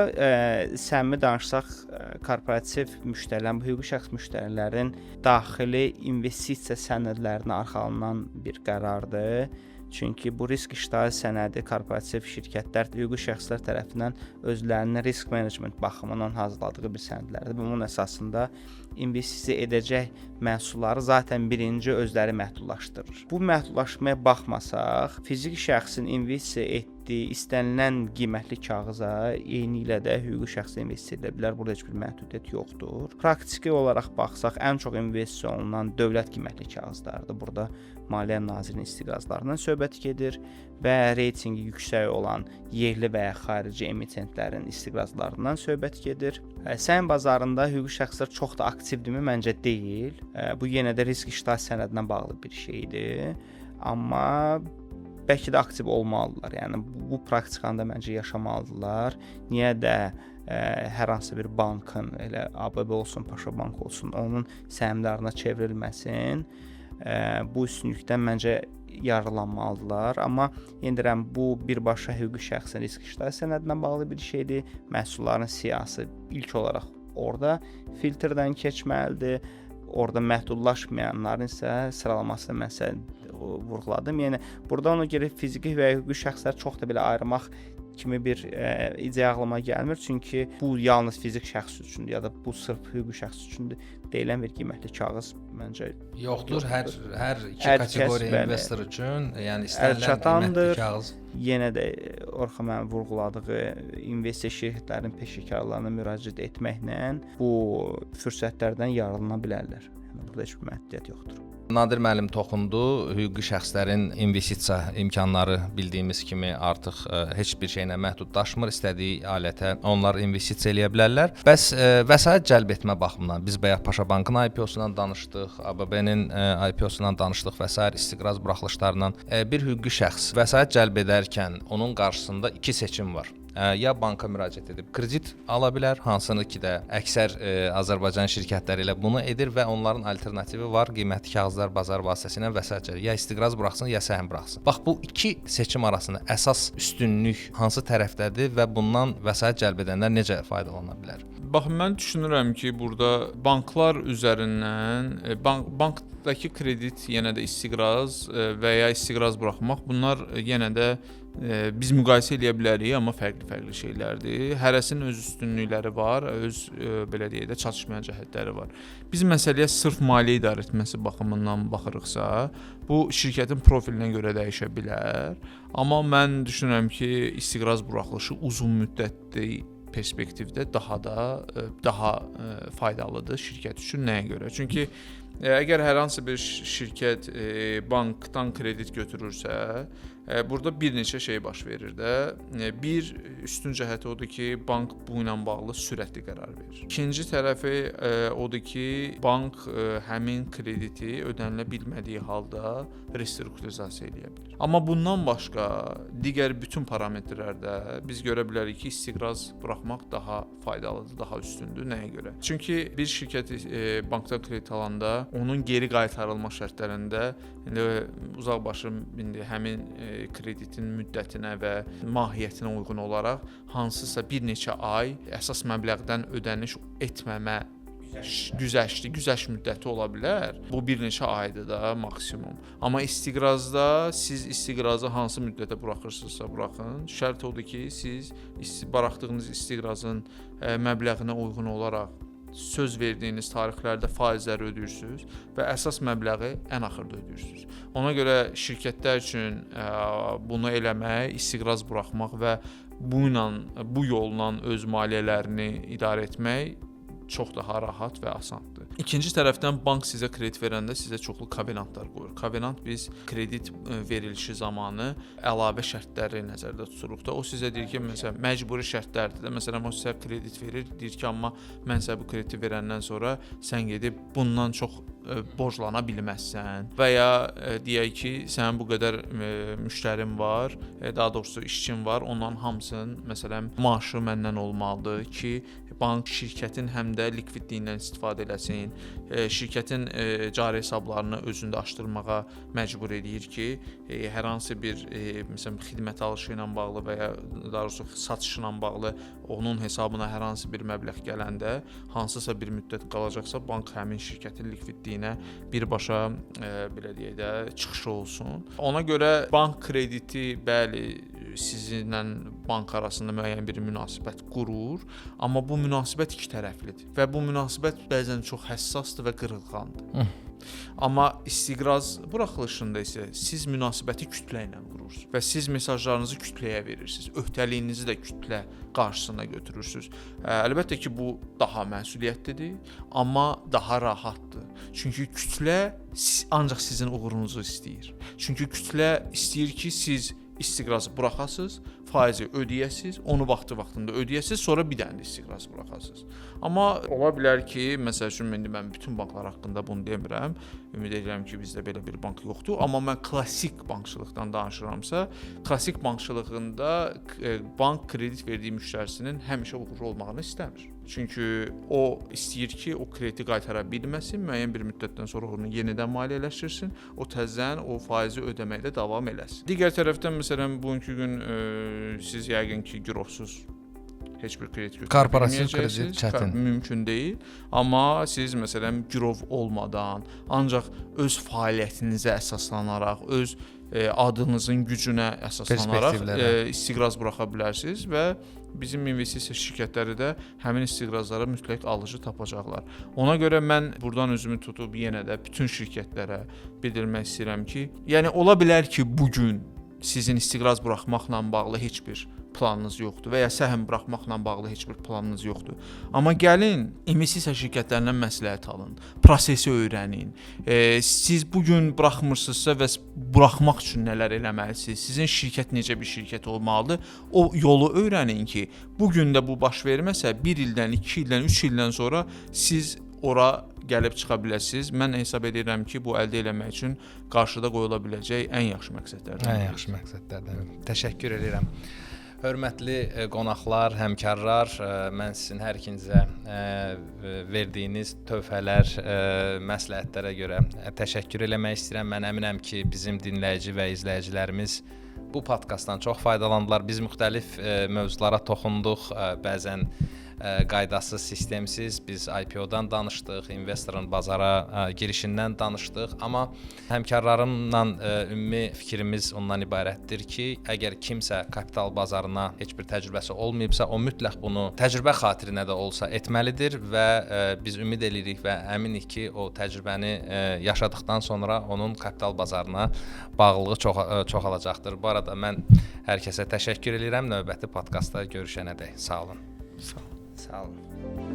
səmimi danışsaq, korporativ müştərilər, bu hüquqi şəxs müştərilərin daxili investisiya sənədlərinə arxalanan bir qərardır. Çünki bu risk iştahı sənədi korporativ şirkətlər, hüquqi şəxslər tərəfindən özlərinin risk menecment baxımından hazırladığı bir sənədlərdir. Bunun əsasında investisiya edəcək məhsulları zaten birinci özləri məhdudlaşdırır. Bu məhdudlaşmaya baxmasaq, fiziki şəxsin investisiya etdiyi istənilən qiymətli kağıza eynilə də hüquqi şəxs investisiya edə bilər. Burada heç bir məhdudiyyət yoxdur. Praktiki olaraq baxsaq, ən çox investisiya olunan dövlət qiymətli kağızlardır. Burada Maliyyə Nazirliyinin istiqrazlarından söhbət gedir və reytinqi yüksək olan yerli və ya xarici emitentlərin istiqrazlarından söhbət gedir. Səhm bazarında hüquqi şəxslər çox da aktivdirmi? Məncə deyil. Bu yenə də risk iştah sənədinə bağlı bir şeydir. Amma bəlkə də aktiv olmalıdırlar. Yəni bu praktikanı da məncə yaşamalıdırlar. Niyə də hər hansı bir bankın, elə ABB olsun, Paşa Bank olsun, onun səhmdarına çevrilməsin. Bu üstünlükdən məncə yararlanmalıdırlar. Amma yenə deyirəm, bu birbaşa hüquqi şəxsin risk iştahı sənədinə bağlı bir şeydir. Məhsulların siyahısı ilk olaraq orada filtrdən keçməlidir. Orada məhdudlaşmayanların isə sıralamasını mən vurğuladım. Yəni burada ona görə fiziki və hüquqi şəxsləri çox da belə ayırmaq kimi bir ideya ağlıma gəlmir. Çünki bu yalnız fizik şəxs üçündür ya da bu sırf hüquqi şəxs üçündür deyilən bir qiymətli kağız məncə yoxdur. Hər iki kateqoriya investor üçün, yəni istənilən qiymətli kağız. Yenə də Orxan mənim vurğuladığı investisiya şirkətlərinin peşəkarlarına müraciət etməklə bu fürsətlərdən yararlana bilərlər. Yəni burada heç bir məhdudiyyət yoxdur. Nadir müəllim toxundu. Hüquqi şəxslərin investisiya imkanları bildiyimiz kimi artıq heç bir şeylə məhdudlaşmır. İstədiyi alətə onlar investisiya eləyə bilərlər. Bəs vəsait cəlb etmə baxımından biz bayaq Paşa Bankın IPO-sundan danışdıq, ABB-nin IPO-sundan danışdıq və sair istiqraz buraxılışlarından. Bir hüquqi şəxs vəsait cəlb edərkən onun qarşısında iki seçim var. Ya banka müraciət edib kredit ala bilər, hansını ki də əksər Azərbaycan şirkətləri ilə bunu edir və onların alternativi var, qiymətli kağızlar bazar vasitəsilə vəsait ya istiqraz buraxsın, ya səhəm buraxsın. Bax bu iki seçim arasında əsas üstünlük hansı tərəfdədir və bundan vəsait cəlb edənlər necə faydalana bilər? Bax mən düşünürəm ki, burada banklar üzərindən bankdakı kredit, yenə də istiqraz və ya istiqraz buraxmaq, bunlar yenə də biz müqayisə edə bilərik, amma fərqli şeylərdir. Hərəsinin öz üstünlükləri var, öz belə deyək də çatışmayan cəhətləri var. Biz məsələyə sırf maliyyə idarə etməsi baxımından baxırıqsa, bu şirkətin profilinə görə dəyişə bilər. Amma mən düşünürəm ki, istiqraz buraxılışı uzun müddətli perspektivdə daha faydalıdır şirkət üçün. Nəyə görə? Çünki əgər hər hansı bir şirkət bankdan kredit götürürsə, burada bir neçə şey baş verir də. Bir üstün cəhəti odur ki, bank bu ilə bağlı sürətli qərar verir. İkinci tərəfi odur ki, bank həmin krediti ödənilə bilmədiyi halda restrukturizasiya edə bilər. Amma bundan başqa digər bütün parametrlərdə biz görə bilərik ki, istiqraz buraxmaq daha faydalıdır, daha üstündür. Nəyə görə? Çünki bir şirkət bankdan kredit alanda onun geri qaytarılma şərtlərində uzaqbaşı həmin kreditin müddətinə və mahiyyətinə uyğun olaraq hansısa bir neçə ay əsas məbləğdən ödəniş etməmə güzəşt müddəti ola bilər. Bu bir neçə aydır da maksimum. Amma istiqrazda siz istiqrazı hansı müddətə buraxırsınızsa buraxın, şərt odur ki, siz buraxdığınız istiqrazın məbləğinə uyğun olaraq söz verdiyiniz tarixlərdə faizləri ödəyirsiniz və əsas məbləği ən axırda ödəyirsiniz. Ona görə şirkətlər üçün bunu eləmək, istiqraz buraxmaq və bu yolla öz maliyyələrini idarə etmək çox daha rahat və asandır. İkinci tərəfdən bank sizə kredit verəndə sizə çoxlu kovenantlar qoyur. Kovenant biz kredit verilişi zamanı əlavə şərtləri nəzərdə tuturuq da. O sizə deyir ki, məsələn, məcburi şərtlərdir də. Məsələn, o sizə kredit verir, deyir ki, amma mən sizə bu krediti verəndən sonra sən gedib bundan çox borclana bilməzsən və ya deyək ki, sənin bu qədər müştərin var, daha doğrusu işçin var, onların hamısının məsələn maaşı məndən olmalıdır ki, bank şirkətin həm də likvidliyindən istifadə eləsin, şirkətin cari hesablarını özündə açdırmağa məcbur edir ki, hər hansı bir məsələn xidmət alışı ilə bağlı və ya daha doğrusu satışı ilə bağlı onun hesabına hər hansı bir məbləğ gələndə hansısa bir müddət qalacaqsa, bank həmin şirkətin likvidliyinə birbaşa belə deyək də çıxışı olsun. Ona görə bank krediti bəli sizinlə bank arasında müəyyən bir münasibət qurur, amma bu münasibət iki tərəflidir və bu münasibət bəzən çox həssasdır və qırılğandır. Amma istiqraz buraxılışında isə siz münasibəti kütlə ilə qurursunuz və siz mesajlarınızı kütləyə verirsiniz, öhdəliyinizi də kütlə qarşısına götürürsünüz. Əlbəttə ki, bu daha məsuliyyətlidir, amma daha rahatdır. Çünki kütlə ancaq sizin uğurunuzu istəyir. Çünki kütlə istəyir ki, siz istiqrazı buraxasınız, faizi ödəyəsiniz, onu vaxtında ödəyəsiniz, sonra bir dənə də istiqraz buraxasınız. Amma ola bilər ki, məsəl üçün mən bütün banklar haqqında bunu demirəm. Ümid edirəm ki, bizdə belə bir bank yoxdur, amma mən klassik bankçılıqdan danışıramsa, klassik bankçılığında bank kredit verdiyi müştərisinin həmişə uğurlu olmağını istəmir. Çünki o istəyir ki, o krediti qaytara bilməsin, müəyyən bir müddətdən sonra onu yenidən maliyyələşdirsin, o təzədən o faizi ödəməkdə davam eləsin. Digər tərəfdən məsələn bugünkü gün siz yəqin ki, girovsuz heç bir kredit götürə Korporativ bilməyəcəksiniz. kredit çətin. Mümkün deyil. Amma siz məsələn girov olmadan, ancaq öz fəaliyyətinizə əsaslanaraq, öz adınızın gücünə əsaslanaraq istiqraz buraxa bilərsiniz və bizim investisiya şirkətləri də həmin istiqrazlara mütləq alıcı tapacaqlar. Ona görə mən burdan özümü tutub yenə də bütün şirkətlərə bildirmək istəyirəm ki, yəni ola bilər ki, bu gün sizin istiqraz buraxmaqla bağlı heç bir planınız yoxdur və ya səhm buraxmaqla bağlı heç bir planınız yoxdur. Amma gəlin investisiya şirkətlərindən məsləhət alın, prosesi öyrənin. Siz bu gün buraxmırsınızsa və buraxmaq üçün nələr eləməlisiniz? Sizin şirkət necə bir şirkət olmalıdır? O yolu öyrənin ki, bu gün də bu baş verməsə 1 ildən, 2 ildən, 3 ildən sonra siz ora gəlib çıxa biləsiniz. Mən hesab edirəm ki, bu əldə etmək üçün qarşıda qoyula biləcək ən yaxşı məqsədlərdən. Ən yaxşı məqsədlərdən. Təşəkkür edirəm. Hörmətli qonaqlar, həmkarlar, mən sizin hər ikinizə verdiyiniz tövhələr, məsləhətlərə görə təşəkkür eləmək istəyirəm. Mən əminəm ki, bizim dinləyici və izləyicilərimiz bu podkastdan çox faydalandılar. Biz müxtəlif mövzulara toxunduq, bəzən qaydasız, sistemsiz. Biz IPO-dan danışdıq, investorun bazara girişindən danışdıq, amma həmkarlarımla ümumi fikrimiz ondan ibarətdir ki, əgər kimsə kapital bazarına heç bir təcrübəsi olmayıbsa, o mütləq bunu təcrübə xatirinə də olsa etməlidir və biz ümid edirik və əminik ki, o təcrübəni yaşadıktan sonra onun kapital bazarına bağlılığı çoxalacaqdır. Bu arada mən hər kəsə təşəkkür edirəm. Növbəti podkastda görüşənədək sağ olun. Sağ olun.